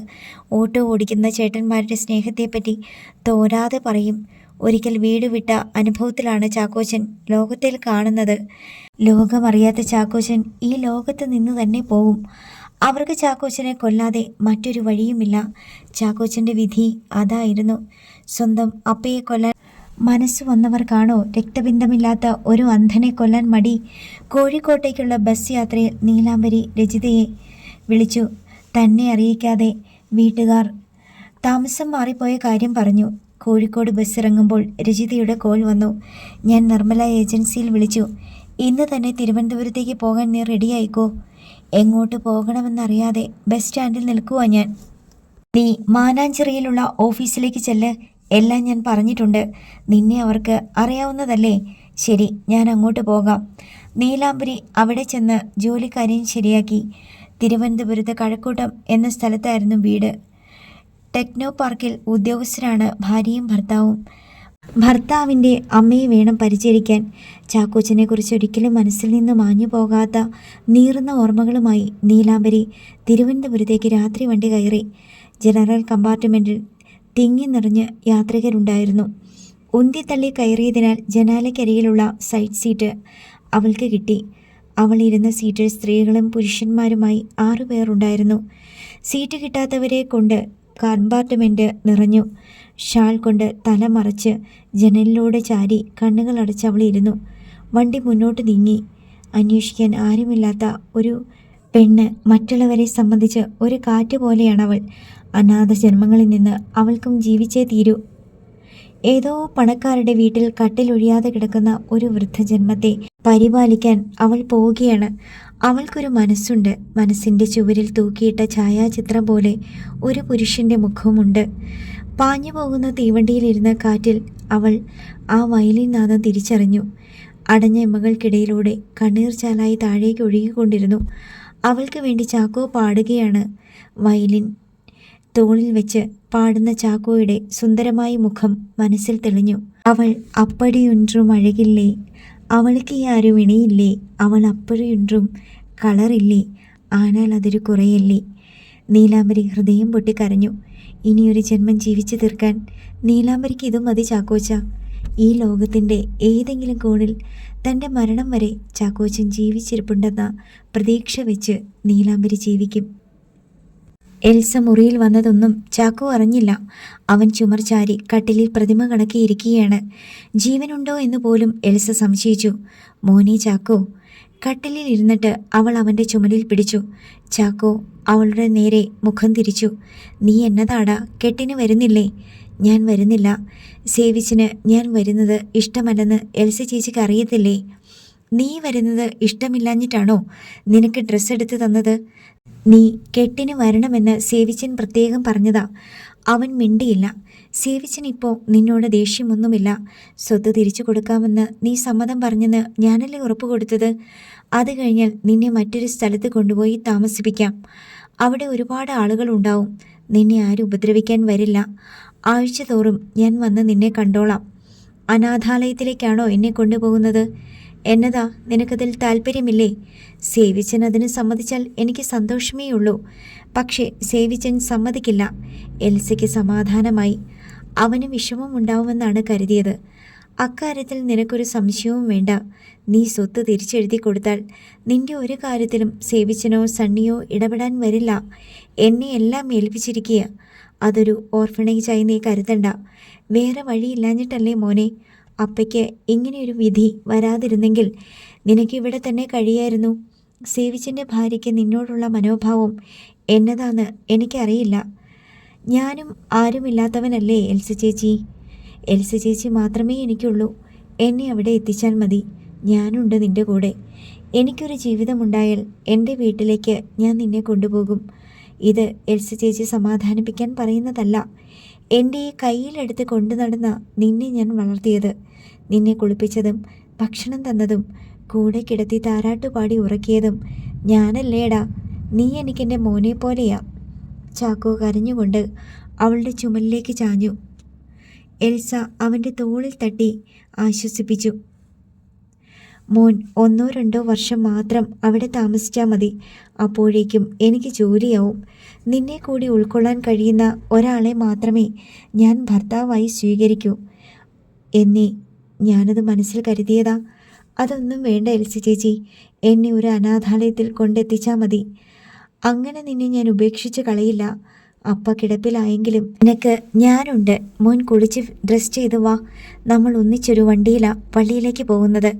ഓട്ടോ ഓടിക്കുന്ന ചേട്ടന്മാരുടെ സ്നേഹത്തെപ്പറ്റി തോരാതെ പറയും. ഒരിക്കൽ വീട് വിട്ട അനുഭവത്തിലാണ് ചാക്കോച്ചൻ ലോകത്തിൽ കാണുന്നത്. ലോകമറിയാത്ത ചാക്കോച്ചൻ ഈ ലോകത്ത് നിന്ന് തന്നെ പോവും. അവർക്ക് ചാക്കോച്ചനെ കൊല്ലാതെ മറ്റൊരു വഴിയുമില്ല. ചാക്കോച്ചൻ്റെ വിധി അതായിരുന്നു. സ്വന്തം അപ്പയെ കൊല്ലാൻ മനസ്സ് വന്നവർക്കാണോ രക്തബന്ധമില്ലാത്ത ഒരു അന്ധനെ കൊല്ലാൻ മടി? കോഴിക്കോട്ടേക്കുള്ള ബസ് യാത്രയിൽ നീലാംബരി രജിതയെ വിളിച്ചു. തന്നെ അറിയിക്കാതെ വീട്ടുകാർ താമസം മാറിപ്പോയ കാര്യം പറഞ്ഞു. കോഴിക്കോട് ബസ് ഇറങ്ങുമ്പോൾ രജിതയുടെ കോൾ വന്നു. ഞാൻ നിർമ്മല ഏജൻസിയിൽ വിളിച്ചു. ഇന്ന് തന്നെ തിരുവനന്തപുരത്തേക്ക് പോകാൻ നീ റെഡിയായിക്കോ. എങ്ങോട്ട് പോകണമെന്നറിയാതെ ബസ് സ്റ്റാൻഡിൽ നിൽക്കുവാ ഞാൻ. നീ മാനാഞ്ചിറയിലുള്ള ഓഫീസിലേക്ക് ചെല്ല്. എല്ലാം ഞാൻ പറഞ്ഞിട്ടുണ്ട്. നിന്നെ അവർക്ക് അറിയാവുന്നതല്ലേ? ശരി, ഞാൻ അങ്ങോട്ട് പോകാം. നീലാംബരി അവിടെ ചെന്ന് ജോലിക്കാരെയും ശരിയാക്കി. തിരുവനന്തപുരത്ത് കഴക്കൂട്ടം എന്ന സ്ഥലത്തായിരുന്നു വീട്. ടെക്നോ പാർക്കിൽ ഉദ്യോഗസ്ഥരാണ് ഭാര്യയും ഭർത്താവും. ഭർത്താവിൻ്റെ അമ്മയെ വേണം പരിചരിക്കാൻ. ചാക്കോച്ചനെ കുറിച്ച് ഒരിക്കലും മനസ്സിൽ നിന്ന് മാഞ്ഞു പോകാത്ത നീറുന്ന ഓർമ്മകളുമായി നീലാംബരി തിരുവനന്തപുരത്തേക്ക് രാത്രി വണ്ടി കയറി. ജനറൽ കമ്പാർട്ട്മെൻറ്റിൽ തിങ്ങി നിറഞ്ഞ് യാത്രികരുണ്ടായിരുന്നു. ഉന്തിത്തള്ളി കയറിയതിനാൽ ജനാലയ്ക്കരികിലുള്ള സൈഡ് സീറ്റ് അവൾക്ക് കിട്ടി. അവൾ ഇരുന്ന സീറ്റിൽ സ്ത്രീകളും പുരുഷന്മാരുമായി 6 പേർ ഉണ്ടായിരുന്നു. സീറ്റ് കിട്ടാത്തവരെ കൊണ്ട് കമ്പാർട്ട്മെൻറ്റ് നിറഞ്ഞു. ഷാൾ കൊണ്ട് തല മറച്ച് ജനലിലൂടെ ചാരി കണ്ണുകൾ അടച്ച് അവൾ ഇരുന്നു. വണ്ടി മുന്നോട്ട് നീങ്ങി. അന്വേഷിക്കാൻ ആരുമില്ലാത്ത ഒരു പെണ്ണ്. മറ്റുള്ളവരെ സംബന്ധിച്ച് ഒരു കാറ്റ് പോലെയാണവൾ. അനാഥ ജന്മങ്ങളിൽ നിന്ന് അവൾക്കും ജീവിച്ചേ തീരൂ. ഏതോ പണക്കാരുടെ വീട്ടിൽ കട്ടിലൊഴിയാതെ കിടക്കുന്ന ഒരു വൃദ്ധജന്മത്തെ പരിപാലിക്കാൻ അവൾ പോവുകയാണ്. അവൾക്കൊരു മനസ്സുണ്ട്. മനസ്സിൻ്റെ ചുവരിൽ തൂക്കിയിട്ട ഛായാചിത്രം പോലെ ഒരു പുരുഷൻ്റെ മുഖവുമുണ്ട്. പാഞ്ഞു പോകുന്ന തീവണ്ടിയിലിരുന്ന കാറ്റിൽ അവൾ ആ വയലിൻ നാദം തിരിച്ചറിഞ്ഞു. അടഞ്ഞ എമ്മകൾക്കിടയിലൂടെ കണ്ണീർ ചാലായി താഴേക്ക് ഒഴുകിക്കൊണ്ടിരുന്നു. അവൾക്ക് വേണ്ടി ചാക്കോ പാടുകയാണ്. വയലിൻ തോളിൽ വെച്ച് പാടുന്ന ചാക്കോയുടെ സുന്ദരമായ മുഖം മനസ്സിൽ തെളിഞ്ഞു. അവൾ അപ്പടിയൊன்றுം അഴകില്ലേ, അവൾക്ക് ആരും ഇണയില്ലേ, അവൾ അപ്പടിയൊன்றுം കളറില്ലേ, ஆனால் അതൊരു കുറയല്ലേ. നീലാംബരി ഹൃദയം പൊട്ടിക്കരഞ്ഞു. ഇനിയൊരു ജന്മം ജീവിച്ചു തീർക്കാൻ നീലാംബരിക്ക് ഇതും മതി ചാക്കോച്ച. ഈ ലോകത്തിൻ്റെ ഏതെങ്കിലും കോണിൽ തൻ്റെ മരണം വരെ ചാക്കോച്ചൻ ജീവിച്ചിരിപ്പുണ്ടെന്ന പ്രതീക്ഷ വെച്ച് നീലാംബരി ജീവിക്കും. എൽസ മുറിയിൽ വന്നതൊന്നും ചാക്കോ അറിഞ്ഞില്ല. അവൻ ചുമർ ചാരി കട്ടിലിൽ പ്രതിമ കണക്കിയിരിക്കുകയാണ്. ജീവനുണ്ടോ എന്ന് പോലും എൽസ സംശയിച്ചു. മോനെ ചാക്കോ. കട്ടിലിൽ ഇരുന്നിട്ട് അവൾ അവൻ്റെ ചുമലിൽ പിടിച്ചു. ചാക്കോ അവളുടെ നേരെ മുഖം തിരിച്ചു. നീ എന്നതാടാ, കെട്ടിന് വരുന്നില്ലേ? ഞാൻ വരുന്നില്ല. സേവിച്ചിന് ഞാൻ വരുന്നത് ഇഷ്ടമല്ലെന്ന് എൽസ ചേച്ചിക്ക് അറിയത്തില്ലേ? നീ വരുന്നത് ഇഷ്ടമില്ലാഞ്ഞിട്ടാണോ നിനക്ക് ഡ്രസ്സ് എടുത്ത് തന്നത്? നീ കെട്ടിന് വരണമെന്ന് സേവിച്ചൻ പ്രത്യേകം പറഞ്ഞതാ. അവൻ മിണ്ടിയില്ല. സേവിച്ചനിപ്പോൾ നിന്നോട് ദേഷ്യമൊന്നുമില്ല. സ്വത്ത് തിരിച്ചു കൊടുക്കാമെന്ന് നീ സമ്മതം പറഞ്ഞെന്ന് ഞാനല്ലേ ഉറപ്പ് കൊടുത്തത്? അത് കഴിഞ്ഞാൽ നിന്നെ മറ്റൊരു സ്ഥലത്ത് കൊണ്ടുപോയി താമസിപ്പിക്കാം. അവിടെ ഒരുപാട് ആളുകളുണ്ടാവും. നിന്നെ ആരും ഉപദ്രവിക്കാൻ വരില്ല. ആഴ്ച തോറും ഞാൻ വന്ന് നിന്നെ കണ്ടോളാം. അനാഥാലയത്തിലേക്കാണോ എന്നെ കൊണ്ടുപോകുന്നത്? എന്നതാ, നിനക്കതിൽ താല്പര്യമില്ലേ? സേവിച്ചൻ അതിന് സമ്മതിച്ചാൽ എനിക്ക് സന്തോഷമേ ഉള്ളൂ. പക്ഷേ സേവിച്ചൻ സമ്മതിക്കില്ല. എൽസയ്ക്ക് സമാധാനമായി. അവന് വിഷമമുണ്ടാവുമെന്നാണ് കരുതിയത്. അക്കാര്യത്തിൽ നിനക്കൊരു സംശയവും വേണ്ട. നീ സ്വത്ത് തിരിച്ചെഴുതി കൊടുത്താൽ നിന്റെ ഒരു കാര്യത്തിലും സേവിച്ചനോ സണ്ണിയോ ഇടപെടാൻ വരില്ല. എന്നെ എല്ലാം ഏൽപ്പിച്ചിരിക്കുക. അതൊരു ഓർഫണേജായി നീ കരുതണ്ട. വേറെ വഴിയില്ലാഞ്ഞിട്ടല്ലേ മോനെ? അപ്പയ്ക്ക് ഇങ്ങനെയൊരു വിധി വരാതിരുന്നെങ്കിൽ നിനക്കിവിടെ തന്നെ കഴിയായിരുന്നു. സേവിച്ചൻ്റെ ഭാര്യയ്ക്ക് നിന്നോടുള്ള മനോഭാവം എന്നതാന്ന് എനിക്കറിയില്ല. ഞാനും ആരുമില്ലാത്തവനല്ലേ എൽസ ചേച്ചി? എൽസ ചേച്ചി മാത്രമേ എനിക്കുള്ളൂ. എന്നെ അവിടെ എത്തിച്ചാൽ മതി. ഞാനുണ്ട് നിൻ്റെ കൂടെ. എനിക്കൊരു ജീവിതമുണ്ടായാൽ എൻ്റെ വീട്ടിലേക്ക് ഞാൻ നിന്നെ കൊണ്ടുപോകും. ഇത് എൽസ ചേച്ചി സമാധാനിപ്പിക്കാൻ പറയുന്നതല്ല. എൻ്റെ ഈ കയ്യിലെടുത്ത് കൊണ്ടു നടന്ന നിന്നെ ഞാൻ വളർത്തിയത്. നിന്നെ കുളിപ്പിച്ചതും ഭക്ഷണം തന്നതും കൂടെ കിടത്തി താരാട്ടുപാടി ഉറക്കിയതും ഞാനല്ലേടാ. നീ എനിക്കെൻ്റെ മോനെ പോലെയാ. ചാക്കോ കരഞ്ഞുകൊണ്ട് അവളുടെ ചുമലിലേക്ക് ചാഞ്ഞു. എൽസ അവൻ്റെ തോളിൽ തട്ടി ആശ്വസിപ്പിച്ചു. മോൻ 1-2 വർഷം മാത്രം അവിടെ താമസിച്ചാൽ മതി. അപ്പോഴേക്കും എനിക്ക് ജോലിയാവും. നിന്നെ കൂടി ഉൾക്കൊള്ളാൻ കഴിയുന്ന ഒരാളെ മാത്രമേ ഞാൻ ഭർത്താവായി സ്വീകരിക്കൂ എന്നേ ഞാനത് മനസ്സിൽ കരുതിയതാ. അതൊന്നും വേണ്ട എൽസ ചേച്ചി. എന്നെ ഒരു അനാഥാലയത്തിൽ കൊണ്ടെത്തിച്ചാൽ മതി. അങ്ങനെ നിന്നെ ഞാൻ ഉപേക്ഷിച്ച് കളയില്ല. അപ്പ കിടപ്പിലായെങ്കിലും നിനക്ക് ഞാനുണ്ട്. മോൻ കുളിച്ച് ഡ്രസ് ചെയ്ത് വാ. നമ്മൾ ഒന്നിച്ചൊരു വണ്ടിയിലാണ് പള്ളിയിലേക്ക് പോകുന്നത്.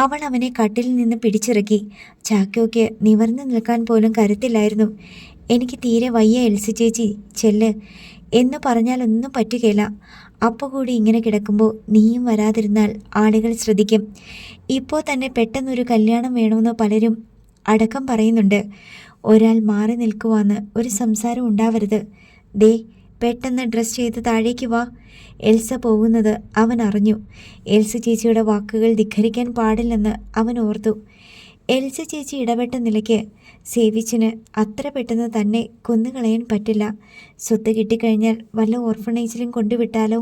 അവൾ അവനെ കട്ടിലിൽ നിന്ന് പിടിച്ചിറക്കി. ചാക്കോയ്ക്ക് നിവർന്നു നിൽക്കാൻ പോലും കരുത്തില്ലായിരുന്നു. എനിക്ക് തീരെ വയ്യ എൽസ ചേച്ചി, ചെല്ല് എന്ന് പറഞ്ഞാലൊന്നും പറ്റുകയില്ല. അപ്പോൾ കൂടി ഇങ്ങനെ കിടക്കുമ്പോൾ നീയും വരാതിരുന്നാൽ ആളുകൾ ശ്രദ്ധിക്കും. ഇപ്പോൾ തന്നെ പെട്ടെന്നൊരു കല്യാണം വേണമെന്ന് പലരും അടക്കം പറയുന്നുണ്ട്. ഒരാൾ മാറി നിൽക്കുവാന്ന് ഒരു സംസാരം ഉണ്ടാവരുത്. ദേ, പെട്ടെന്ന് ഡ്രസ് ചെയ്ത് താഴേക്ക് വാ. എൽസ പോകുന്നത് അവൻ അറിഞ്ഞു. എൽസ ചേച്ചിയുടെ വാക്കുകൾ ധിഖരിക്കാൻ പാടില്ലെന്ന് അവൻ ഓർത്തു. എൽസ ചേച്ചി ഇടപെട്ട നിലയ്ക്ക് സേവിച്ചിന് അത്ര പെട്ടെന്ന് തന്നെ കൊന്നുകളയാൻ പറ്റില്ല. സ്വത്ത് കിട്ടിക്കഴിഞ്ഞാൽ വല്ല ഓർഫണേജിലും കൊണ്ടുവിട്ടാലോ?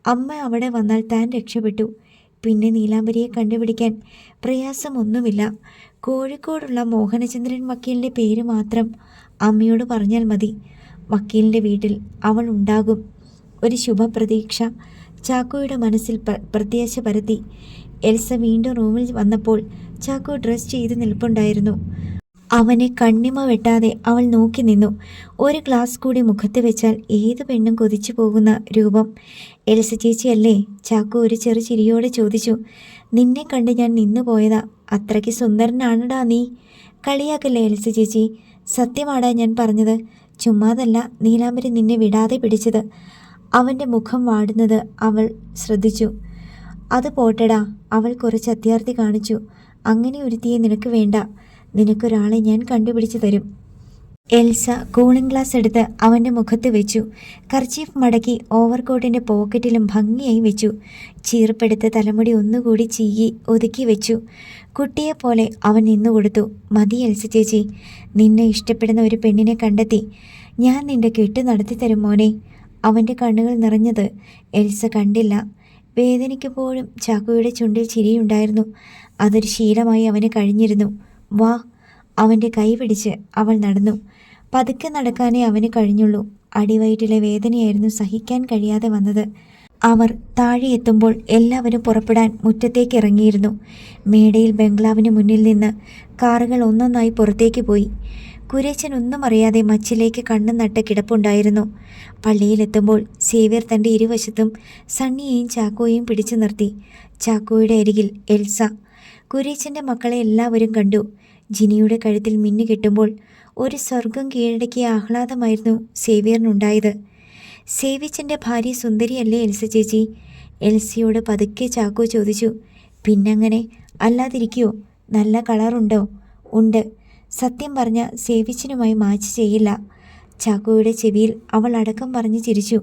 അമ്മ അവിടെ വന്നാൽ താൻ രക്ഷപ്പെട്ടു. പിന്നെ നീലാംബരിയെ കണ്ടുപിടിക്കാൻ പ്രയാസമൊന്നുമില്ല. കോഴിക്കോടുള്ള മോഹനചന്ദ്രൻ വക്കീലിൻ്റെ പേര് മാത്രം അമ്മയോട് പറഞ്ഞാൽ മതി. വക്കീലിൻ്റെ വീട്ടിൽ അവൾ ഉണ്ടാകും. ഒരു ശുഭപ്രതീക്ഷ ചാക്കോയുടെ മനസ്സിൽ പ്രത്യാശ പരത്തി. എൽസ വീണ്ടും റൂമിൽ വന്നപ്പോൾ ചാക്കോ ഡ്രസ് ചെയ്ത് നിൽപ്പുണ്ടായിരുന്നു. അവനെ കണ്ണിമ വെട്ടാതെ അവൾ നോക്കി നിന്നു. ഒരു ഗ്ലാസ് കൂടി മുഖത്ത് വെച്ചാൽ ഏതു പെണ്ണും കൊതിച്ചു പോകുന്ന രൂപം. എൽസ ചേച്ചിയല്ലേ? ചാക്കോ ഒരു ചെറു ചിരിയോടെ ചോദിച്ചു. നിന്നെ കണ്ട് ഞാൻ നിന്നു പോയതാ. അത്രയ്ക്ക് സുന്ദരനാണടാ നീ. കളിയാക്കല്ലേ എൽസ ചേച്ചി. സത്യമാടാ ഞാൻ പറഞ്ഞത്. ചുമ്മാതല്ല നീലാംബരി നിന്നെ വിടാതെ പിടിച്ചത്. അവൻ്റെ മുഖം വാടുന്നത് അവൾ ശ്രദ്ധിച്ചു. അത് പോട്ടെടാ. അവൾ കുറച്ച് അത്യാർത്തി കാണിച്ചു. അങ്ങനെ ഒരുത്തിയെ നിനക്ക് വേണ്ട. നിനക്കൊരാളെ ഞാൻ കണ്ടുപിടിച്ചു തരും. എൽസ കൂളിംഗ് ഗ്ലാസ് എടുത്ത് അവൻ്റെ മുഖത്ത് വെച്ചു. കർച്ചീഫ് മടക്കി ഓവർകോട്ടിൻ്റെ പോക്കറ്റിലും ഭംഗിയായി വെച്ചു. ചീർപ്പെടുത്ത് തലമുടി ഒന്നുകൂടി ചീകി ഒതുക്കി വെച്ചു. കുട്ടിയെപ്പോലെ അവൻ നിന്നുകൊടുത്തു. മതി എൽസ ചേച്ചി. നിന്നെ ഇഷ്ടപ്പെടുന്ന ഒരു പെണ്ണിനെ കണ്ടെത്തി ഞാൻ നിന്റെ കെട്ട് നടത്തിത്തരും മോനെ. അവൻ്റെ കണ്ണുകൾ നിറഞ്ഞത് എൽസ കണ്ടില്ല. വേദനിക്കുമ്പോഴും ചാക്കോയുടെ ചുണ്ടിൽ ചിരിയുണ്ടായിരുന്നു. അതൊരു ശീലമായി അവന് കഴിഞ്ഞിരുന്നു. വാ. അവൻ്റെ കൈ പിടിച്ച് അവൾ നടന്നു. പതുക്കെ നടക്കാനേ അവന് കഴിഞ്ഞുള്ളൂ. അടിവയറ്റിലെ വേദനയായിരുന്നു സഹിക്കാൻ കഴിയാതെ വന്നത്. അവർ താഴെ എത്തുമ്പോൾ എല്ലാവരും പുറപ്പെടാൻ മുറ്റത്തേക്ക് ഇറങ്ങിയിരുന്നു. മേടയിൽ ബംഗ്ലാവിന് മുന്നിൽ നിന്ന് കാറുകൾ ഒന്നൊന്നായി പുറത്തേക്ക് പോയി. കുരേച്ചൻ ഒന്നും അറിയാതെ മച്ചിലേക്ക് കണ്ണു നട്ട് കിടപ്പുണ്ടായിരുന്നു. പള്ളിയിലെത്തുമ്പോൾ സേവ്യർ തൻ്റെ ഇരുവശത്തും സണ്ണിയെയും ചാക്കോയെയും പിടിച്ചു നിർത്തി. ചാക്കോയുടെ അരികിൽ എൽസ. കുരേച്ചൻ്റെ മക്കളെ എല്ലാവരും കണ്ടു. ജിനിയുടെ കഴുത്തിൽ മിന്നു കെട്ടുമ്പോൾ ഒരു സ്വർഗം കീഴടക്കിയ ആഹ്ലാദമായിരുന്നു സേവ്യറിനുണ്ടായത്. സേവിച്ചൻ്റെ ഭാര്യ സുന്ദരിയല്ലേ എൽസ ചേച്ചി? എൽസിയോട് പതുക്കെ ചാക്കോ ചോദിച്ചു. പിന്നങ്ങനെ അല്ലാതിരിക്കുമോ? നല്ല കളറുണ്ടോ? ഉണ്ട്. സത്യം പറഞ്ഞ സേവിച്ചനുമായി മാച്ച് ചെയ്യില്ല. ചാക്കോയുടെ ചെവിയിൽ അവൾ അടക്കം പറഞ്ഞ് ചിരിച്ചു.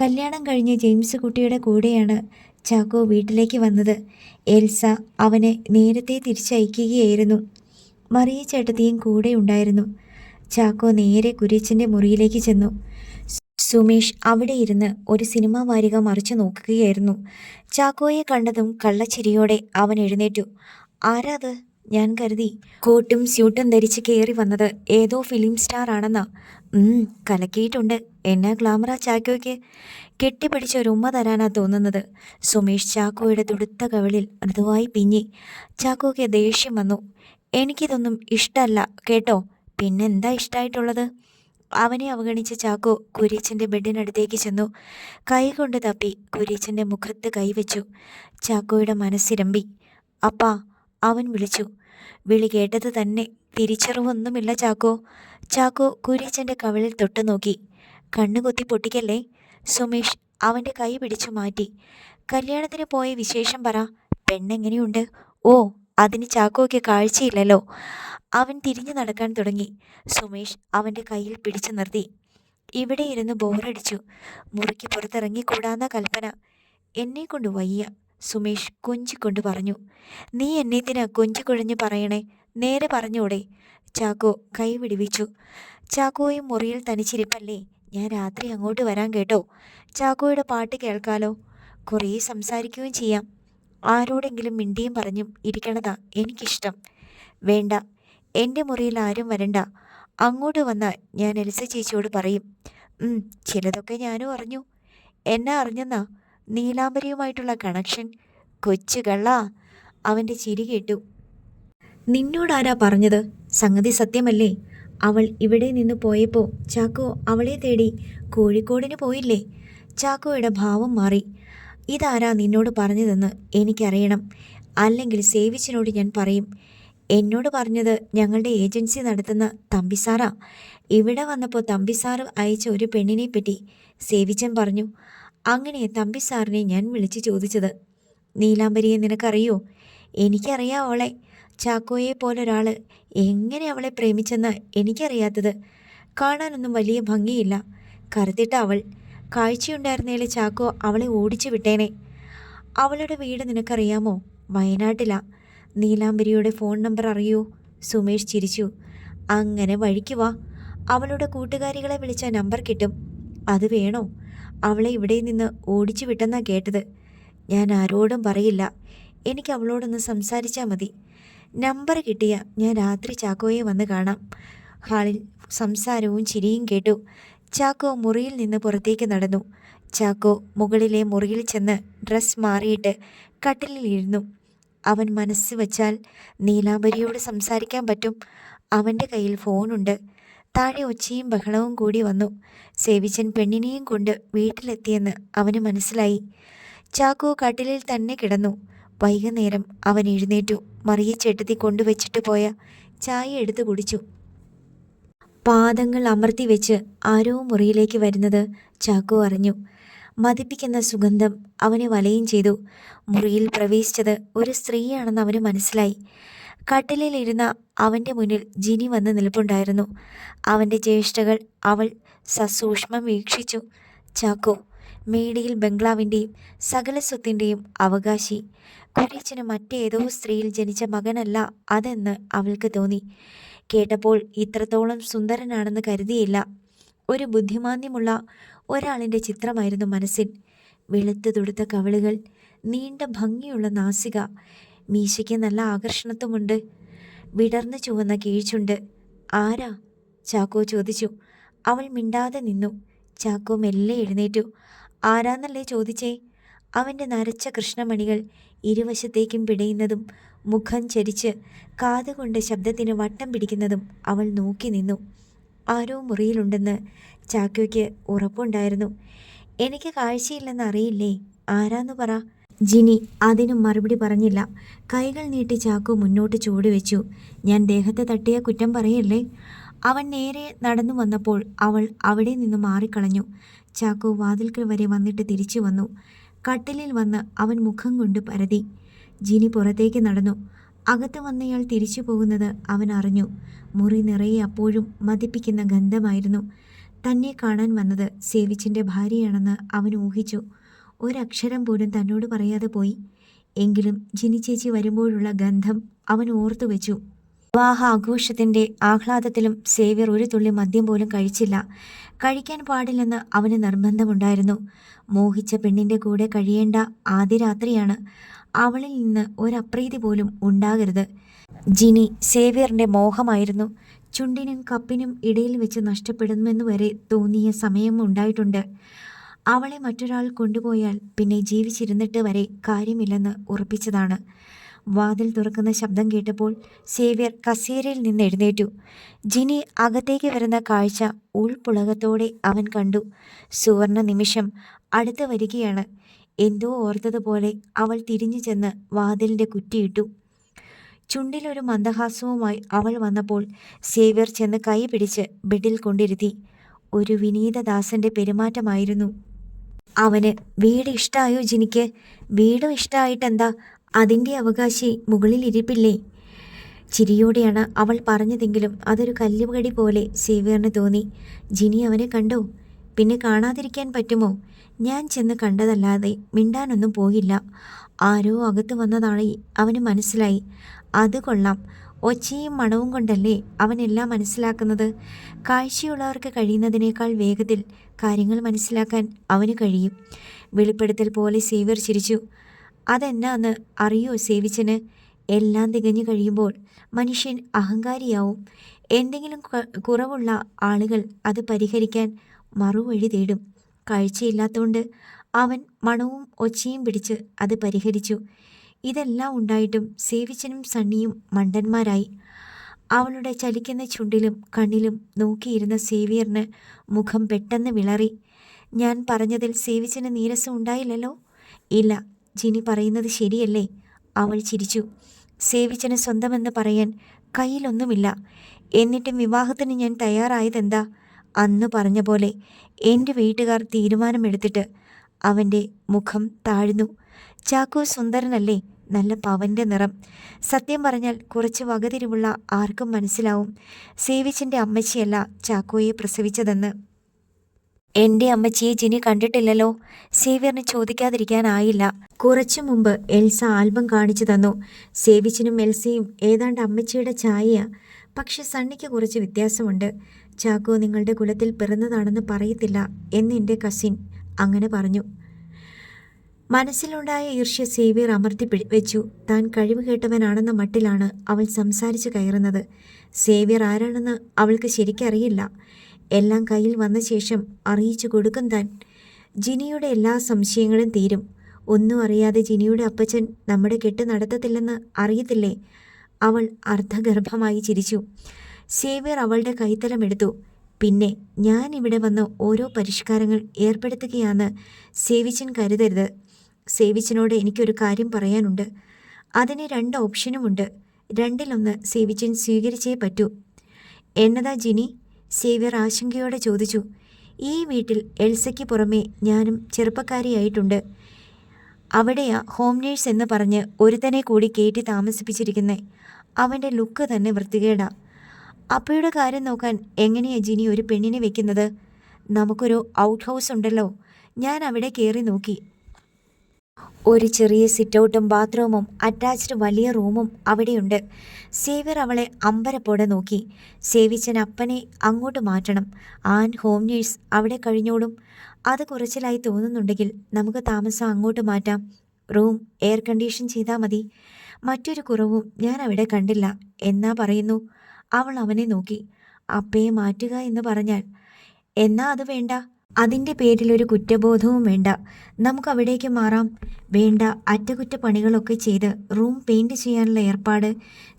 കല്യാണം കഴിഞ്ഞ് ജെയിംസ് കുട്ടിയുടെ കൂടെയാണ് ചാക്കോ വീട്ടിലേക്ക് വന്നത്. എൽസ അവനെ നേരത്തെ തിരിച്ചയക്കുകയായിരുന്നു. മറിയ ചേട്ടത്തിയും കൂടെ ഉണ്ടായിരുന്നു. ചാക്കോ നേരെ കുര്യച്ചൻ്റെ മുറിയിലേക്ക് ചെന്നു. സുമേഷ് അവിടെ ഇരുന്ന് ഒരു സിനിമാ വാരിക മറിച്ചു നോക്കുകയായിരുന്നു. ചാക്കോയെ കണ്ടതും കള്ളച്ചിരിയോടെ അവൻ എഴുന്നേറ്റു. ആരാത്? ഞാൻ കരുതി കോട്ടും സ്യൂട്ടും ധരിച്ച് കയറി വന്നത് ഏതോ ഫിലിം സ്റ്റാർ ആണെന്നാ. കലക്കിയിട്ടുണ്ട്. എന്നാ ഗ്ലാമറാ ചാക്കോയ്ക്ക്. കെട്ടിപ്പിടിച്ച ഒരു ഉമ്മ തരാനാ തോന്നുന്നത്. സുമേഷ് ചാക്കോയുടെ തുടുത്ത കവിളിൽ മൃദുവായി പിഞ്ഞി. ചാക്കോയ്ക്ക് ദേഷ്യം വന്നു. എനിക്കിതൊന്നും ഇഷ്ടമല്ല കേട്ടോ. പിന്നെന്താ ഇഷ്ടമായിട്ടുള്ളത്? അവനെ അവഗണിച്ച ചാക്കോ കുര്യച്ചൻ്റെ ബെഡിനടുത്തേക്ക് ചെന്നു. കൈകൊണ്ട് തപ്പി കുര്യച്ചൻ്റെ മുഖത്ത് കൈവച്ചു. ചാക്കോയുടെ മനസ്സിരമ്പി. അപ്പാ, അവൻ വിളിച്ചു. വിളി കേട്ടത് തന്നെ. തിരിച്ചറിവൊന്നുമില്ല ചാക്കോ. ചാക്കോ കുര്യച്ചൻ്റെ കവിളിൽ തൊട്ടു നോക്കി. കണ്ണുകുത്തി പൊട്ടിക്കല്ലേ. സുമേഷ് അവൻ്റെ കൈ പിടിച്ചു മാറ്റി. കല്യാണത്തിന് പോയ വിശേഷം പറ. പെണ്ണെങ്ങനെയുണ്ട്? ഓ, അതിന് ചാക്കോയ്ക്ക് കാഴ്ചയില്ലല്ലോ. അവൻ തിരിഞ്ഞു നടക്കാൻ തുടങ്ങി. സുമേഷ് അവൻ്റെ കയ്യിൽ പിടിച്ചു നിർത്തി. ഇവിടെ ഇരുന്ന് ബോറടിച്ചു. മുറിക്ക് പുറത്തിറങ്ങിക്കൂടാന്ന കൽപ്പന. എന്നെക്കൊണ്ട് വയ്യ. സുമേഷ് കൊഞ്ചിക്കൊണ്ട് പറഞ്ഞു. നീ എന്നേത്തിനാ കൊഞ്ചിക്കുഴഞ്ഞ് പറയണേ? നേരെ പറഞ്ഞൂടെ? ചാക്കോ കൈ വിടിവിച്ചു. ചാക്കോയും മുറിയിൽ തനിച്ചിരിപ്പല്ലേ? ഞാൻ രാത്രി അങ്ങോട്ട് വരാൻ കേട്ടോ. ചാക്കോയുടെ പാട്ട് കേൾക്കാലോ. കുറേ സംസാരിക്കുകയും ചെയ്യാം. ആരോടെങ്കിലും മിണ്ടിയും പറഞ്ഞും ഇരിക്കണതാ എനിക്കിഷ്ടം. വേണ്ട, എൻ്റെ മുറിയിൽ ആരും വരണ്ട. അങ്ങോട്ട് വന്നാൽ ഞാൻ എൽസ ചേച്ചിയോട് പറയും. ചിലതൊക്കെ ഞാനും അറിഞ്ഞു. എന്നാ അറിഞ്ഞെന്നാ? നീലാംബരിയുമായിട്ടുള്ള കണക്ഷൻ. കൊച്ചു കള്ളാ. അവൻ്റെ ചിരി കേട്ടു. നിന്നോടാരാ പറഞ്ഞത്? സംഗതി സത്യമല്ലേ? അവൾ ഇവിടെ നിന്ന് പോയപ്പോൾ ചാക്കോ അവളെ തേടി കോഴിക്കോടിന് പോയില്ലേ? ചാക്കോയുടെ ഭാവം മാറി. ഇതാരാ നിന്നോട് പറഞ്ഞതെന്ന് എനിക്കറിയണം. അല്ലെങ്കിൽ സേവിച്ചിനോട് ഞാൻ പറയും. എന്നോട് പറഞ്ഞത് ഞങ്ങളുടെ ഏജൻസി നടത്തുന്ന തമ്പിസാറാ. ഇവിടെ വന്നപ്പോൾ തമ്പിസാറ് അയച്ച ഒരു പെണ്ണിനെ പറ്റി സേവിച്ചൻ പറഞ്ഞു. അങ്ങനെ തമ്പിസാറിനെ ഞാൻ വിളിച്ചു ചോദിച്ചത്. നീലാംബരിയെ നിനക്കറിയോ? എനിക്കറിയാം അവളെ. ചാക്കോയെ പോലൊരാൾ എങ്ങനെ അവളെ പ്രേമിച്ചെന്ന് എനിക്കറിയാത്തത്. കാണാനൊന്നും വലിയ ഭംഗിയില്ല. കറുത്തിട്ട അവൾ. കാഴ്ചയുണ്ടായിരുന്നേലെ ചാക്കോ അവളെ ഓടിച്ചു വിട്ടേനെ. അവളുടെ വീട് നിനക്കറിയാമോ? വയനാട്ടിലാ. നീലാംബരിയുടെ ഫോൺ നമ്പർ അറിയോ? സുമേഷ് ചിരിച്ചു. അങ്ങനെ വഴിക്ക് വാ. അവളുടെ കൂട്ടുകാരികളെ വിളിച്ച നമ്പർ കിട്ടും. അത് വേണോ? അവളെ ഇവിടെ നിന്ന് ഓടിച്ചു വിട്ടെന്നാ കേട്ടത്. ഞാൻ ആരോടും പറയില്ല. എനിക്ക് അവളോടൊന്ന് സംസാരിച്ചാൽ മതി. നമ്പർ കിട്ടിയ ഞാൻ രാത്രി ചാക്കോയെ വന്ന് കാണാം. ഹാളിൽ സംസാരവും ചിരിയും കേട്ടു. ചാക്കോ മുറിയിൽ നിന്ന് പുറത്തേക്ക് നടന്നു. ചാക്കോ മുകളിലെ മുറിയിൽ ചെന്ന് ഡ്രസ്സ് മാറിയിട്ട് കട്ടിലിരുന്നു. അവൻ മനസ്സ് വച്ചാൽ നീലാംബരിയോട് സംസാരിക്കാൻ പറ്റും. അവൻ്റെ കയ്യിൽ ഫോണുണ്ട്. താഴെ ഒച്ചയും ബഹളവും കൂടി വന്നു. സേവിച്ചൻ പെണ്ണിനെയും കൊണ്ട് വീട്ടിലെത്തിയെന്ന് അവന് മനസ്സിലായി. ചാക്കോ കട്ടിലിൽ തന്നെ കിടന്നു. വൈകുന്നേരം അവൻ എഴുന്നേറ്റു. മറിയ ചെട്ടത്തി കൊണ്ടുവച്ചിട്ട് പോയ ചായ എടുത്തു കുടിച്ചു. പാദങ്ങൾ അമർത്തി വെച്ച് ആരോ മുറിയിലേക്ക് വരുന്നത് ചാക്കോ അറിഞ്ഞു. മതിപ്പിക്കുന്ന സുഗന്ധം അവനെ വലയും ചെയ്തു. മുറിയിൽ പ്രവേശിച്ചത് ഒരു സ്ത്രീയാണെന്ന് അവന് മനസ്സിലായി. കട്ടിലിലിരുന്ന അവൻ്റെ മുന്നിൽ ജിനി വന്ന് നിൽപ്പുണ്ടായിരുന്നു. അവൻ്റെ ചേഷ്ടകൾ അവൾ സസൂക്ഷ്മം വീക്ഷിച്ചു. ചാക്കോ, മേടിയിൽ ബംഗ്ലാവിൻ്റെയും സകല സ്വത്തിൻ്റെയും അവകാശി. കുര്യച്ചന് മറ്റേതോ സ്ത്രീയിൽ ജനിച്ച മകനല്ല അതെന്ന് അവൾക്ക് തോന്നി. കേട്ടപ്പോൾ ഇത്രത്തോളം സുന്ദരനാണെന്ന് കരുതിയില്ല. ഒരു ബുദ്ധിമാന്യമുള്ള ഒരാളിൻ്റെ ചിത്രമായിരുന്നു മനസ്സിൽ. വെളുത്തു തുടുത്ത കവിളുകൾ, നീണ്ട ഭംഗിയുള്ള നാസിക, മീശയ്ക്ക് നല്ല ആകർഷണത്വമുണ്ട്. വിടർന്നു ചുവന്ന കീഴ്ചുണ്ട്. ആരാ? ചാക്കോ ചോദിച്ചു. അവൾ മിണ്ടാതെ നിന്നു. ചാക്കോ മെല്ലെ എഴുന്നേറ്റു. ആരാന്നല്ലേ ചോദിച്ചേ? അവൻ്റെ നരച്ച കൃഷ്ണമണികൾ ഇരുവശത്തേക്കും പിടയുന്നതും മുഖം ചരിച്ച് കാതുകൊണ്ട് ശബ്ദത്തിന് വട്ടം പിടിക്കുന്നതും അവൾ നോക്കി നിന്നു. ആരോ മുറിയിലുണ്ടെന്ന് ചാക്കോയ്ക്ക് ഉറപ്പുണ്ടായിരുന്നു. എനിക്ക് കാഴ്ചയില്ലെന്ന് അറിയില്ലേ, ആരാന്ന് പറ. ജിനി അതിനും മറുപടി പറഞ്ഞില്ല. കൈകൾ നീട്ടി ചാക്കോ മുന്നോട്ട് ചുവടുവെച്ചു. ഞാൻ ദേഹത്തെ തട്ടിയ കുറ്റം പറയല്ലേ. അവൻ നേരെ നടന്നു വന്നപ്പോൾ അവൾ അവിടെ നിന്ന് മാറിക്കളഞ്ഞു. ചാക്കോ വാതിൽക്കൽ വരെ വന്നിട്ട് തിരിച്ചു വന്നു. കട്ടിലിൽ വന്ന് അവൻ മുഖം കൊണ്ട് പരതി. ജിനി പുറത്തേക്ക് നടന്നു. അകത്ത് വന്നയാൾ തിരിച്ചു പോകുന്നത് അവൻ അറിഞ്ഞു. മുറി നിറയെ അപ്പോഴും മതിപ്പിക്കുന്ന ഗന്ധമായിരുന്നു. തന്നെ കാണാൻ വന്നത് സേവിച്ചിൻ്റെ ഭാര്യയാണെന്ന് അവൻ ഊഹിച്ചു. ഒരക്ഷരം പോലും തന്നോട് പറയാതെ പോയി. എങ്കിലും ജിനി ചേച്ചി വരുമ്പോഴുള്ള ഗന്ധം അവൻ ഓർത്തു വെച്ചു. വിവാഹ ആഘോഷത്തിൻ്റെ ആഹ്ലാദത്തിലും സേവ്യർ ഒരു തുള്ളി മദ്യം പോലും കഴിച്ചില്ല. കഴിക്കാൻ പാടില്ലെന്ന് അവന് നിർബന്ധമുണ്ടായിരുന്നു. മോഹിച്ച പെണ്ണിൻ്റെ കൂടെ കഴിയേണ്ട ആദ്യ രാത്രിയാണ്. അവളിൽ നിന്ന് ഒരപ്രീതി പോലും ഉണ്ടാകരുത്. ജിനി സേവ്യറിൻ്റെ മോഹമായിരുന്നു. ചുണ്ടിനും കപ്പിനും ഇടയിൽ വെച്ച് നഷ്ടപ്പെടുമെന്ന് വരെ തോന്നിയ സമയം ഉണ്ടായിട്ടുണ്ട്. അവളെ മറ്റൊരാൾ കൊണ്ടുപോയാൽ പിന്നെ ജീവിച്ചിരുന്നിട്ട് വരെ കാര്യമില്ലെന്ന് ഉറപ്പിച്ചതാണ്. വാതിൽ തുറക്കുന്ന ശബ്ദം കേട്ടപ്പോൾ സേവ്യർ കസേരയിൽ നിന്ന് എഴുന്നേറ്റു. ജിനി അകത്തേക്ക് വരുന്ന കാഴ്ച ഉൾപ്പുളകത്തോടെ അവൻ കണ്ടു. സുവർണ നിമിഷം അടുത്ത് വരികയാണ്. എന്തോ ഓർത്തതുപോലെ അവൾ തിരിഞ്ഞു ചെന്ന് വാതിലിൻ്റെ കുറ്റിയിട്ടു. ചുണ്ടിലൊരു മന്ദഹാസവുമായി അവൾ വന്നപ്പോൾ സേവ്യർ ചെന്ന് കൈ പിടിച്ച് ബെഡിൽ കൊണ്ടിരുത്തി. ഒരു വിനീതദാസന്റെ പെരുമാറ്റമായിരുന്നു. അവന് വീട് ഇഷ്ടായോ ജിനിക്ക്? വീടും ഇഷ്ടമായിട്ടെന്താ, അതിൻ്റെ അവകാശി മുകളിൽ ഇരിപ്പില്ലേ? ചിരിയോടെയാണ് അവൾ പറഞ്ഞതെങ്കിലും അതൊരു കല്ലുകടി പോലെ സേവ്യറിന് തോന്നി. ജിനി അവനെ കണ്ടോ? പിന്നെ കാണാതിരിക്കാൻ പറ്റുമോ? ഞാൻ ചെന്ന് കണ്ടതല്ലാതെ മിണ്ടാനൊന്നും പോയില്ല. ആരോ അകത്ത് വന്നതാണ് അവന് മനസ്സിലായി. അത് കൊള്ളാം. ഒച്ചയും മണവും കൊണ്ടല്ലേ അവനെല്ലാം മനസ്സിലാക്കുന്നത്. കാഴ്ചയുള്ളവർക്ക് കഴിയുന്നതിനേക്കാൾ വേഗത്തിൽ കാര്യങ്ങൾ മനസ്സിലാക്കാൻ അവന് കഴിയും. വെളിപ്പെടുത്തൽ പോലെ സേവ്യർ ചിരിച്ചു. അതെന്നാന്ന് അറിയോ സേവിച്ചന്? എല്ലാം തികഞ്ഞു കഴിയുമ്പോൾ മനുഷ്യൻ അഹങ്കാരിയാവും. എന്തെങ്കിലും കുറവുള്ള ആളുകൾ അത് പരിഹരിക്കാൻ മറുവഴി തേടും. കാഴ്ചയില്ലാത്തതുകൊണ്ട് അവൻ മണവും ഒച്ചയും പിടിച്ച് അത് പരിഹരിച്ചു. ഇതെല്ലാം ഉണ്ടായിട്ടും സേവിച്ചനും സണ്ണിയും മണ്ടന്മാരായി. അവളുടെ ചലിക്കുന്ന ചുണ്ടിലും കണ്ണിലും നോക്കിയിരുന്ന സേവ്യറിന് മുഖം പെട്ടെന്ന് വിളറി. ഞാൻ പറഞ്ഞതിൽ സേവിച്ചന് നീരസം ഉണ്ടായില്ലല്ലോ? ഇല്ല, ജിനി പറയുന്നത് ശരിയല്ലേ? അവൾ ചിരിച്ചു. സേവിച്ചന് സ്വന്തമെന്ന് പറയാൻ കയ്യിലൊന്നുമില്ല. എന്നിട്ടും വിവാഹത്തിന് ഞാൻ തയ്യാറായതെന്താ? അന്ന് പറഞ്ഞ പോലെ എൻ്റെ വീട്ടുകാർ തീരുമാനമെടുത്തിട്ട്. അവൻ്റെ മുഖം താഴ്ന്നു. ചാക്കോ സുന്ദരനല്ലേ? നല്ല പവൻ്റെ നിറം. സത്യം പറഞ്ഞാൽ കുറച്ച് വകതിരിവുള്ള ആർക്കും മനസ്സിലാവും സേവിച്ചിൻ്റെ അമ്മച്ചിയല്ല ചാക്കോയെ പ്രസവിച്ചതെന്ന്. എൻ്റെ അമ്മച്ചിയെ ജിനി കണ്ടിട്ടില്ലല്ലോ. സേവ്യറിന് ചോദിക്കാതിരിക്കാനായില്ല. കുറച്ചു മുമ്പ് എൽസ ആൽബം കാണിച്ചു തന്നു. സേവിച്ചിനും എൽസയും ഏതാണ്ട് അമ്മച്ചിയുടെ ഛായയാ. പക്ഷെ സണ്ണിക്ക് കുറച്ച് വ്യത്യാസമുണ്ട്. ചാക്കോ നിങ്ങളുടെ കുലത്തിൽ പിറന്നതാണെന്ന് പറയത്തില്ല എന്ന് എൻ്റെ കസിൻ അങ്ങനെ പറഞ്ഞു. മനസ്സിലുണ്ടായ ഈർഷ്യ സേവ്യർ അമർത്തി വെച്ചു. താൻ കഴിവ് കേട്ടവനാണെന്ന മട്ടിലാണ് അവൾ സംസാരിച്ചു കയറുന്നത്. സേവ്യർ ആരാണെന്ന് അവൾക്ക് ശരിക്കറിയില്ല. എല്ലാം കയ്യിൽ വന്ന ശേഷം അറിയിച്ചു കൊടുക്കും താൻ. ജിനിയുടെ എല്ലാ സംശയങ്ങളും തീരും. ഒന്നും അറിയാതെ ജിനിയുടെ അപ്പച്ചൻ നമ്മുടെ കെട്ട് നടത്തത്തില്ലെന്ന് അറിയത്തില്ലേ? അവൾ അർദ്ധഗർഭമായി ചിരിച്ചു. സേവ്യർ അവളുടെ കൈത്തലമെടുത്തു. പിന്നെ ഞാൻ ഇവിടെ വന്ന് ഓരോ പരിഷ്കാരങ്ങൾ ഏർപ്പെടുത്തുകയാന്ന് സേവിച്ചൻ കരുതരുത്. സേവിച്ചനോട് എനിക്കൊരു കാര്യം പറയാനുണ്ട്. അതിന് 2 ഓപ്ഷനുമുണ്ട്. രണ്ടിലൊന്ന് സേവിച്ചൻ സ്വീകരിച്ചേ പറ്റൂ. എന്നതാ ജിനി? സേവ്യർ ആശങ്കയോടെ ചോദിച്ചു. ഈ വീട്ടിൽ എൽസയ്ക്ക് പുറമെ ഞാനും ചെറുപ്പക്കാരിയായിട്ടുണ്ട്. അവിടെയാ ഹോം നേഴ്സ് എന്ന് പറഞ്ഞ് ഒരുത്തനെ കൂടി കയറ്റി താമസിപ്പിച്ചിരിക്കുന്നേ. അവൻ്റെ ലുക്ക് തന്നെ വൃത്തികേടാ. അപ്പയുടെ കാര്യം നോക്കാൻ എങ്ങനെയാ ജിനി ഒരു പെണ്ണിനെ വെക്കുന്നത്? നമുക്കൊരു ഔട്ട് ഹൗസ് ഉണ്ടല്ലോ. ഞാൻ അവിടെ കയറി നോക്കി. ഒരു ചെറിയ സിറ്റൗട്ടും ബാത്റൂമും അറ്റാച്ച്ഡ് വലിയ റൂമും അവിടെയുണ്ട്. സേവ്യർ അവളെ അമ്പരപ്പോടെ നോക്കി. സേവിച്ചൻ അപ്പനെ അങ്ങോട്ട് മാറ്റണം. ആൻ ഹോം നേഴ്സ് അവിടെ കഴിഞ്ഞോളും. അത് കുറച്ചിലായി തോന്നുന്നുണ്ടെങ്കിൽ നമുക്ക് താമസം അങ്ങോട്ട് മാറ്റാം. റൂം എയർ കണ്ടീഷൻ ചെയ്താൽ മതി. മറ്റൊരു കുറവും ഞാൻ അവിടെ കണ്ടില്ല. എന്നാ പറയുന്നു? അവൾ അവനെ നോക്കി. അപ്പയെ മാറ്റുക എന്ന് പറഞ്ഞാൽ എന്നാ അത് വേണ്ട. അതിൻ്റെ പേരിൽ ഒരു കുറ്റബോധവും വേണ്ട. നമുക്ക് അവിടേക്ക് മാറാം. വേണ്ട അറ്റകുറ്റപ്പണികളൊക്കെ ചെയ്ത് റൂം പെയിൻറ് ചെയ്യാനുള്ള ഏർപ്പാട്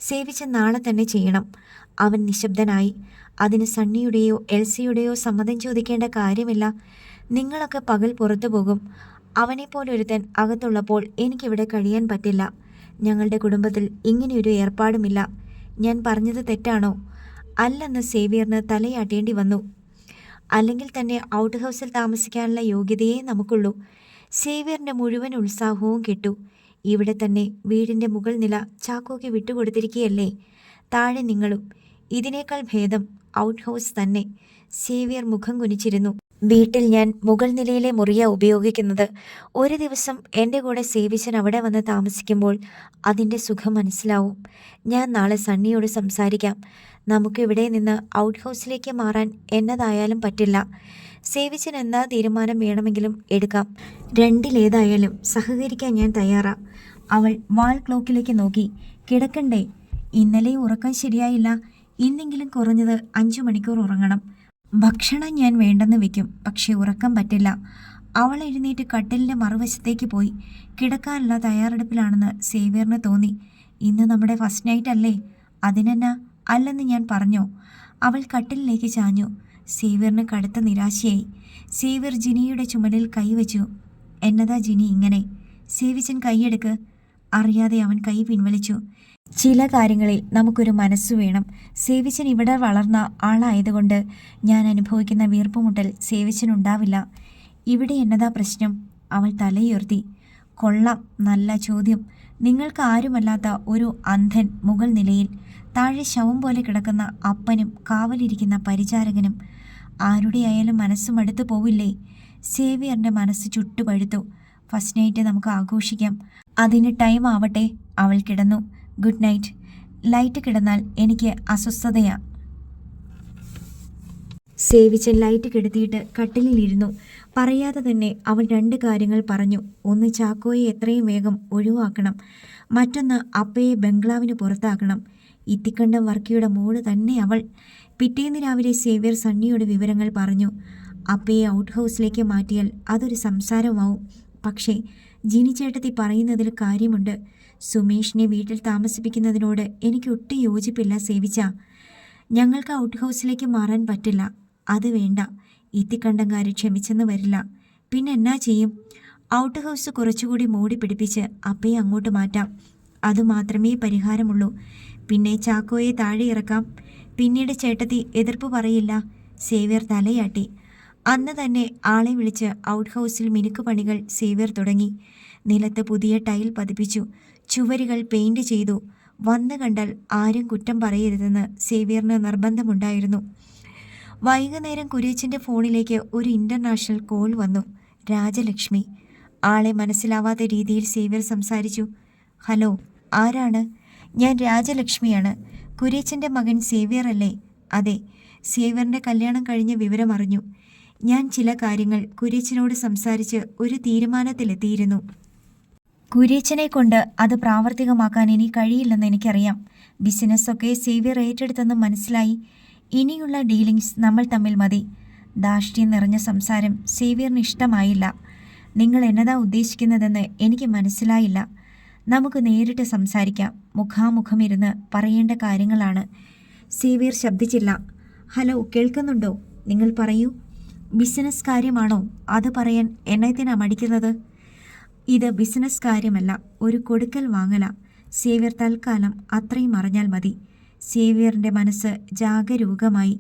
സേവിച്ച് നാളെ തന്നെ ചെയ്യണം. അവൻ നിശബ്ദനായി. അതിന് സണ്ണിയുടെയോ എൽസിയുടെയോ സമ്മതം ചോദിക്കേണ്ട കാര്യമില്ല. നിങ്ങളൊക്കെ പകൽ പുറത്തു പോകും. അവനെപ്പോലൊരുത്തൻ അകത്തുള്ളപ്പോൾ എനിക്കിവിടെ കഴിയാൻ പറ്റില്ല. ഞങ്ങളുടെ കുടുംബത്തിൽ ഇങ്ങനെയൊരു ഏർപ്പാടുമില്ല. ഞാൻ പറഞ്ഞത് തെറ്റാണോ? അല്ലെന്ന് സേവിയറിന് തലയാട്ടേണ്ടി വന്നു. അല്ലെങ്കിൽ തന്നെ ഔട്ട് ഹൗസിൽ താമസിക്കാനുള്ള യോഗ്യതയേ നമുക്കുള്ളൂ. സേവിയറിൻ്റെ മുഴുവൻ ഉത്സാഹവും കെട്ടു. ഇവിടെ തന്നെ വീടിൻ്റെ മുകൾ നില ചാക്കോയ്ക്ക് വിട്ടുകൊടുത്തിരിക്കുകയല്ലേ. താഴെ നിങ്ങളും. ഇതിനേക്കാൾ ഭേദം ഔട്ട് ഹൗസ് തന്നെ. സേവിയർ മുഖം കുനിച്ചിരുന്നു. വീട്ടിൽ ഞാൻ മുകൾ നിലയിലെ മുറിയ ഉപയോഗിക്കുന്നത്. ഒരു ദിവസം എൻ്റെ കൂടെ സേവിച്ചൻ അവിടെ വന്ന് താമസിക്കുമ്പോൾ അതിൻ്റെ സുഖം മനസ്സിലാവും. ഞാൻ നാളെ സണ്ണിയോട് സംസാരിക്കാം. നമുക്ക് ഇവിടെ നിന്ന് ഔട്ട് ഹൗസിലേക്ക് മാറാൻ എന്നതായാലും പറ്റില്ല. സേവിച്ചൻ എന്താ തീരുമാനം വേണമെങ്കിലും എടുക്കാം. രണ്ടിലേതായാലും സഹകരിക്കാൻ ഞാൻ തയ്യാറാ. അവൾ വാൾ ക്ലോക്കിലേക്ക് നോക്കി. കിടക്കണ്ടേ? ഇന്നലെ ഉറക്കം ശരിയായില്ല. ഇന്നെങ്കിലും കുറഞ്ഞത് 5 മണിക്കൂർ ഉറങ്ങണം. ഭക്ഷണം ഞാൻ വേണ്ടെന്ന് വെക്കും, പക്ഷെ ഉറക്കം പറ്റില്ല. അവൾ എഴുന്നേറ്റ് കട്ടിലിൻ്റെ മറുവശത്തേക്ക് പോയി. കിടക്കാനുള്ള തയ്യാറെടുപ്പിലാണെന്ന് സേവിയറിന് തോന്നി. ഇന്ന് നമ്മുടെ ഫസ്റ്റ് നൈറ്റ് അല്ലേ? അതിനെന്നാ? അല്ലെന്ന് ഞാൻ പറഞ്ഞോ? അവൾ കട്ടിലിലേക്ക് ചാഞ്ഞു. സേവിയറിന് കടുത്ത നിരാശയായി. സേവിയർ ജിനിയുടെ ചുമലിൽ കൈവച്ചു. എന്നതാ ജിനി ഇങ്ങനെ? സേവിച്ചൻ കൈയെടുക്ക്. അറിയാതെ അവൻ കൈ പിൻവലിച്ചു. ചില കാര്യങ്ങളിൽ നമുക്കൊരു മനസ്സു വേണം. സേവിച്ചൻ ഇവിടെ വളർന്ന ആളായതുകൊണ്ട് ഞാൻ അനുഭവിക്കുന്ന വീർപ്പുമുട്ടൽ സേവിച്ചനുണ്ടാവില്ല. ഇവിടെ എന്നതാ പ്രശ്നം? അവൾ തലയുയർത്തി. കൊള്ളാം, നല്ല ചോദ്യം. നിങ്ങൾക്ക് ആരുമല്ലാത്ത ഒരു അന്ധൻ മുകൾ നിലയിൽ, താഴെ ശവം പോലെ കിടക്കുന്ന അപ്പനും കാവലിരിക്കുന്ന പരിചാരകനും. ആരുടെയായാലും മനസ്സ് മടുത്തു പോവില്ലേ? സേവിയറിൻ്റെ മനസ്സ് ചുട്ടുപഴുത്തു. ഫസ്റ്റ് നൈറ്റ് നമുക്ക് ആഘോഷിക്കാം. അതിന് ടൈം ആവട്ടെ. അവൾ കിടന്നു. Good night. ലൈറ്റ് കിടന്നാൽ എനിക്ക് അസ്വസ്ഥതയാ. സേവിച്ചൻ ലൈറ്റ് കെടുത്തിയിട്ട് കട്ടിലിരുന്നു. പറയാതെ തന്നെ അവൾ 2 കാര്യങ്ങൾ പറഞ്ഞു. ഒന്ന്, ചാക്കോയെ എത്രയും വേഗം ഒഴിവാക്കണം. മറ്റൊന്ന്, അപ്പയെ ബംഗ്ലാവിന് പുറത്താക്കണം. ഇത്തിക്കണ്ടം വർക്കിയുടെ മോള് തന്നെ അവൾ. പിറ്റേന്ന് രാവിലെ സേവിയർ സണ്ണിയോട് വിവരങ്ങൾ പറഞ്ഞു. അപ്പയെ ഔട്ട് ഹൗസിലേക്ക് മാറ്റിയാൽ അതൊരു സംസാരമാവും. പക്ഷേ ജിനി ചേട്ടത്തി പറയുന്നതിൽ കാര്യമുണ്ട്. സുമേഷിനെ വീട്ടിൽ താമസിപ്പിക്കുന്നതിനോട് എനിക്ക് ഒട്ടും യോജിപ്പില്ല സേവിച്ച. ഞങ്ങൾക്ക് ഔട്ട് ഹൗസിലേക്ക് മാറാൻ പറ്റില്ല. അത് വേണ്ട. ഇത്തിക്കണ്ടങ്കാര് ക്ഷമിച്ചെന്ന് വരില്ല. പിന്നെ എന്നാ ചെയ്യും? ഔട്ട് ഹൗസ് കുറച്ചുകൂടി മൂടി പിടിപ്പിച്ച് അപ്പയെ അങ്ങോട്ട് മാറ്റാം. അതുമാത്രമേ പരിഹാരമുള്ളൂ. പിന്നെ ചാക്കോയെ താഴെ ഇറക്കാം. പിന്നീട് ചേട്ടത്തി എതിർപ്പ് പറയില്ല. സേവിയർ തലയാട്ടി. അന്ന് തന്നെ ആളെ വിളിച്ച് ഔട്ട് ഹൗസിൽ മിനുക്കുപണികൾ സേവിയർ തുടങ്ങി. നിലത്ത് പുതിയ ടൈൽ പതിപ്പിച്ചു. ചുവരുകൾ പെയിൻറ് ചെയ്തു. വന്നു കണ്ടാൽ ആരും കുറ്റം പറയരുതെന്ന് സേവിയറിന് നിർബന്ധമുണ്ടായിരുന്നു. വൈകുന്നേരം കുര്യച്ചൻ്റെ ഫോണിലേക്ക് ഒരു ഇൻ്റർനാഷണൽ കോൾ വന്നു. രാജലക്ഷ്മി. ആളെ മനസ്സിലാവാത്ത രീതിയിൽ സേവിയർ സംസാരിച്ചു. ഹലോ, ആരാണ്? ഞാൻ രാജലക്ഷ്മിയാണ്. കുര്യച്ചൻ്റെ മകൻ സേവിയർ അല്ലേ? അതെ. സേവിയറിൻ്റെ കല്യാണം കഴിഞ്ഞ വിവരം അറിഞ്ഞു. ഞാൻ ചില കാര്യങ്ങൾ കുര്യച്ചനോട് സംസാരിച്ച് ഒരു തീരുമാനത്തിലെത്തിയിരുന്നു. കുര്യച്ചനെ കൊണ്ട് അത് പ്രാവർത്തികമാക്കാൻ ഇനി കഴിയില്ലെന്ന് എനിക്കറിയാം. ബിസിനസ്സൊക്കെ സേവിയർ ഏറ്റെടുത്തെന്ന് മനസ്സിലായി. ഇനിയുള്ള ഡീലിങ്സ് നമ്മൾ തമ്മിൽ മതി. ധാർഷ്ട്യം നിറഞ്ഞ സംസാരം സേവിയറിന് ഇഷ്ടമായില്ല. നിങ്ങൾ എന്നതാ ഉദ്ദേശിക്കുന്നതെന്ന് എനിക്ക് മനസ്സിലായില്ല. നമുക്ക് നേരിട്ട് സംസാരിക്കാം. മുഖാമുഖമിരുന്ന് പറയേണ്ട കാര്യങ്ങളാണ്. സേവിയർ ശബ്ദിച്ചില്ല. ഹലോ, കേൾക്കുന്നുണ്ടോ? നിങ്ങൾ പറയൂ. ബിസിനസ് കാര്യമാണോ? അത് പറയാൻ എന്നെത്തിനാ മടിക്കുന്നത്? ഇത് ബിസിനസ് കാര്യമല്ല, ഒരു കൊടുക്കൽ വാങ്ങല. സേവിയർ തൽക്കാലം അത്രയും അറിഞ്ഞാൽ മതി. സേവിയറിൻ്റെ മനസ്സ് ജാഗരൂകമായി.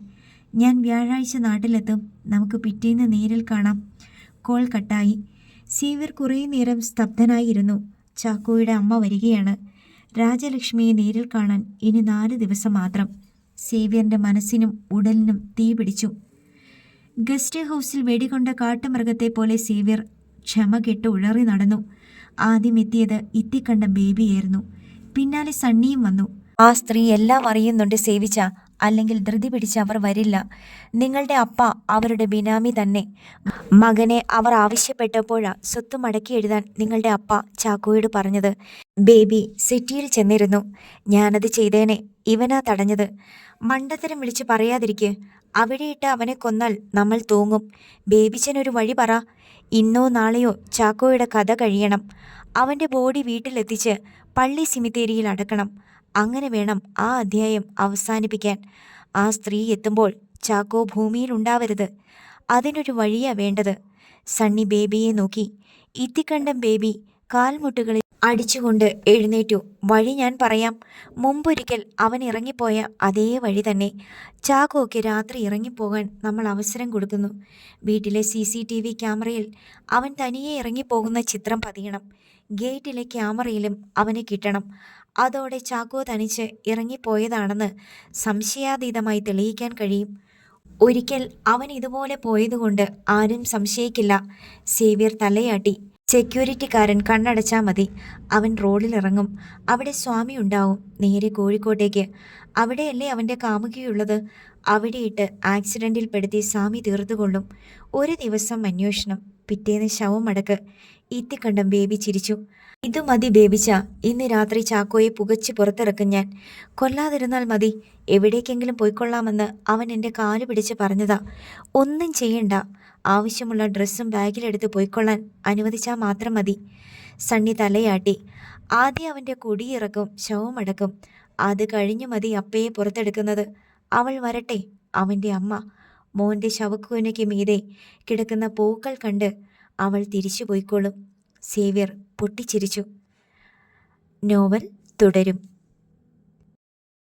ഞാൻ വ്യാഴാഴ്ച നാട്ടിലെത്തും. നമുക്ക് പിറ്റേന്ന് നേരിൽ കാണാം. കോൾ കട്ടായി. സേവിയർ കുറേ നേരം സ്തബ്ധനായിരുന്നു. ചാക്കോയുടെ അമ്മ വരികയാണ്. രാജലക്ഷ്മിയെ നേരിൽ കാണാൻ ഇനി 4 ദിവസം മാത്രം. സേവിയറിൻ്റെ മനസ്സിനും ഉടലിനും തീ പിടിച്ചു. ഗസ്റ്റ് ഹൗസിൽ വെടികൊണ്ട കാട്ടുമൃഗത്തെ പോലെ സേവിയർ ക്ഷമ കെട്ട് ഉഴറി നടന്നു. ആദ്യം എത്തിയത് ഇത്തിക്കണ്ട ബേബിയായിരുന്നു. പിന്നാലെ സണ്ണിയും വന്നു. ആ സ്ത്രീ എല്ലാം അറിയുന്നുണ്ട് സേവിച്ച. അല്ലെങ്കിൽ ധൃതി പിടിച്ച് അവർ വരില്ല. നിങ്ങളുടെ അപ്പ അവരുടെ ബിനാമി തന്നെ. മകനെ അവർ ആവശ്യപ്പെട്ടപ്പോഴാ സ്വത്ത് മടക്കി എഴുതാൻ നിങ്ങളുടെ അപ്പ ചാക്കോയോട് പറഞ്ഞത്. ബേബി സിറ്റിയിൽ ചെന്നിരുന്നു. ഞാനത് ചെയ്തേനെ. ഇവനാ തടഞ്ഞത്. മണ്ടത്തരം വിളിച്ച് പറയാതിരിക്കെ. അവിടെയിട്ട് അവനെ കൊന്നാൽ നമ്മൾ തൂങ്ങും. ബേബിച്ചനൊരു വഴി പറ. ഇന്നോ നാളെയോ ചാക്കോയുടെ കഥ കഴിയണം. അവൻ്റെ ബോഡി വീട്ടിലെത്തിച്ച് പള്ളി സിമിത്തേരിയിൽ അടക്കണം. അങ്ങനെ വേണം ആ അധ്യായം അവസാനിപ്പിക്കാൻ. ആ സ്ത്രീ എത്തുമ്പോൾ ചാക്കോ ഭൂമിയിലുണ്ടാവരുത്. അതിനൊരു വഴിയാ വേണ്ടത്. സണ്ണി ബേബിയെ നോക്കി. ഇത്തിക്കണ്ടം ബേബി കാൽമുട്ടുകളിൽ അടിച്ചുകൊണ്ട് എഴുന്നേറ്റു. വഴി ഞാൻ പറയാം. മുമ്പൊരിക്കൽ അവൻ ഇറങ്ങിപ്പോയ അതേ വഴി തന്നെ. ചാക്കോയ്ക്ക് രാത്രി ഇറങ്ങിപ്പോകാൻ നമ്മൾ അവസരം കൊടുക്കുന്നു. വീട്ടിലെ CCTV ക്യാമറയിൽ അവൻ തനിയെ ഇറങ്ങിപ്പോകുന്ന ചിത്രം പതിയണം. ഗേറ്റിലെ ക്യാമറയിലും അവനെ കിട്ടണം. അതോടെ ചാക്കോ തനിച്ച് ഇറങ്ങിപ്പോയതാണെന്ന് സംശയാതീതമായി തെളിയിക്കാൻ കഴിയും. ഒരിക്കൽ അവൻ ഇതുപോലെ പോയതുകൊണ്ട് ആരും സംശയിക്കില്ല. സേവ്യർ തലയാട്ടി. സെക്യൂരിറ്റിക്കാരൻ കണ്ണടച്ചാ മതി. അവൻ റോഡിലിറങ്ങും. അവിടെ സ്വാമി ഉണ്ടാവും. നേരെ കോഴിക്കോട്ടേക്ക്. അവിടെയല്ലേ അവൻ്റെ കാമുകിയുള്ളത്. അവിടെയിട്ട് ആക്സിഡൻറ്റിൽ പെടുത്തി സ്വാമി തീർത്തുകൊള്ളും. ഒരു ദിവസം അന്വേഷണം, പിറ്റേന്ന് ശവമടക്ക്. ഇത്തിക്കണ്ടം ബേബി ചിരിച്ചു. ഇതു മതി ബേബിച്ച. ഇന്ന് രാത്രി ചാക്കോയെ പുകച്ച് പുറത്തിറക്കും ഞാൻ. കൊല്ലാതിരുന്നാൽ മതി. എവിടേക്കെങ്കിലും പോയിക്കൊള്ളാമെന്ന് അവൻ എൻ്റെ കാല് പിടിച്ച് പറഞ്ഞതാ. ഒന്നും ചെയ്യണ്ട. ആവശ്യമുള്ള ഡ്രസ്സും ബാഗിലെടുത്ത് പോയിക്കൊള്ളാൻ അനുവദിച്ചാൽ മാത്രം മതി. സണ്ണി തലയാട്ടി. ആദ്യം അവൻ്റെ കുടിയിറക്കും, ശവമടക്കും. അത് കഴിഞ്ഞു മതി അപ്പയെ പുറത്തെടുക്കുന്നത്. അവൾ വരട്ടെ, അവൻ്റെ അമ്മ. മോൻ്റെ ശവക്കൂനയ്ക്ക് മീതെ കിടക്കുന്ന പൂക്കൾ കണ്ട് അവൾ തിരിച്ചു പോയിക്കോളും. സേവ്യർ പൊട്ടിച്ചിരിച്ചു. നോവൽ തുടരും.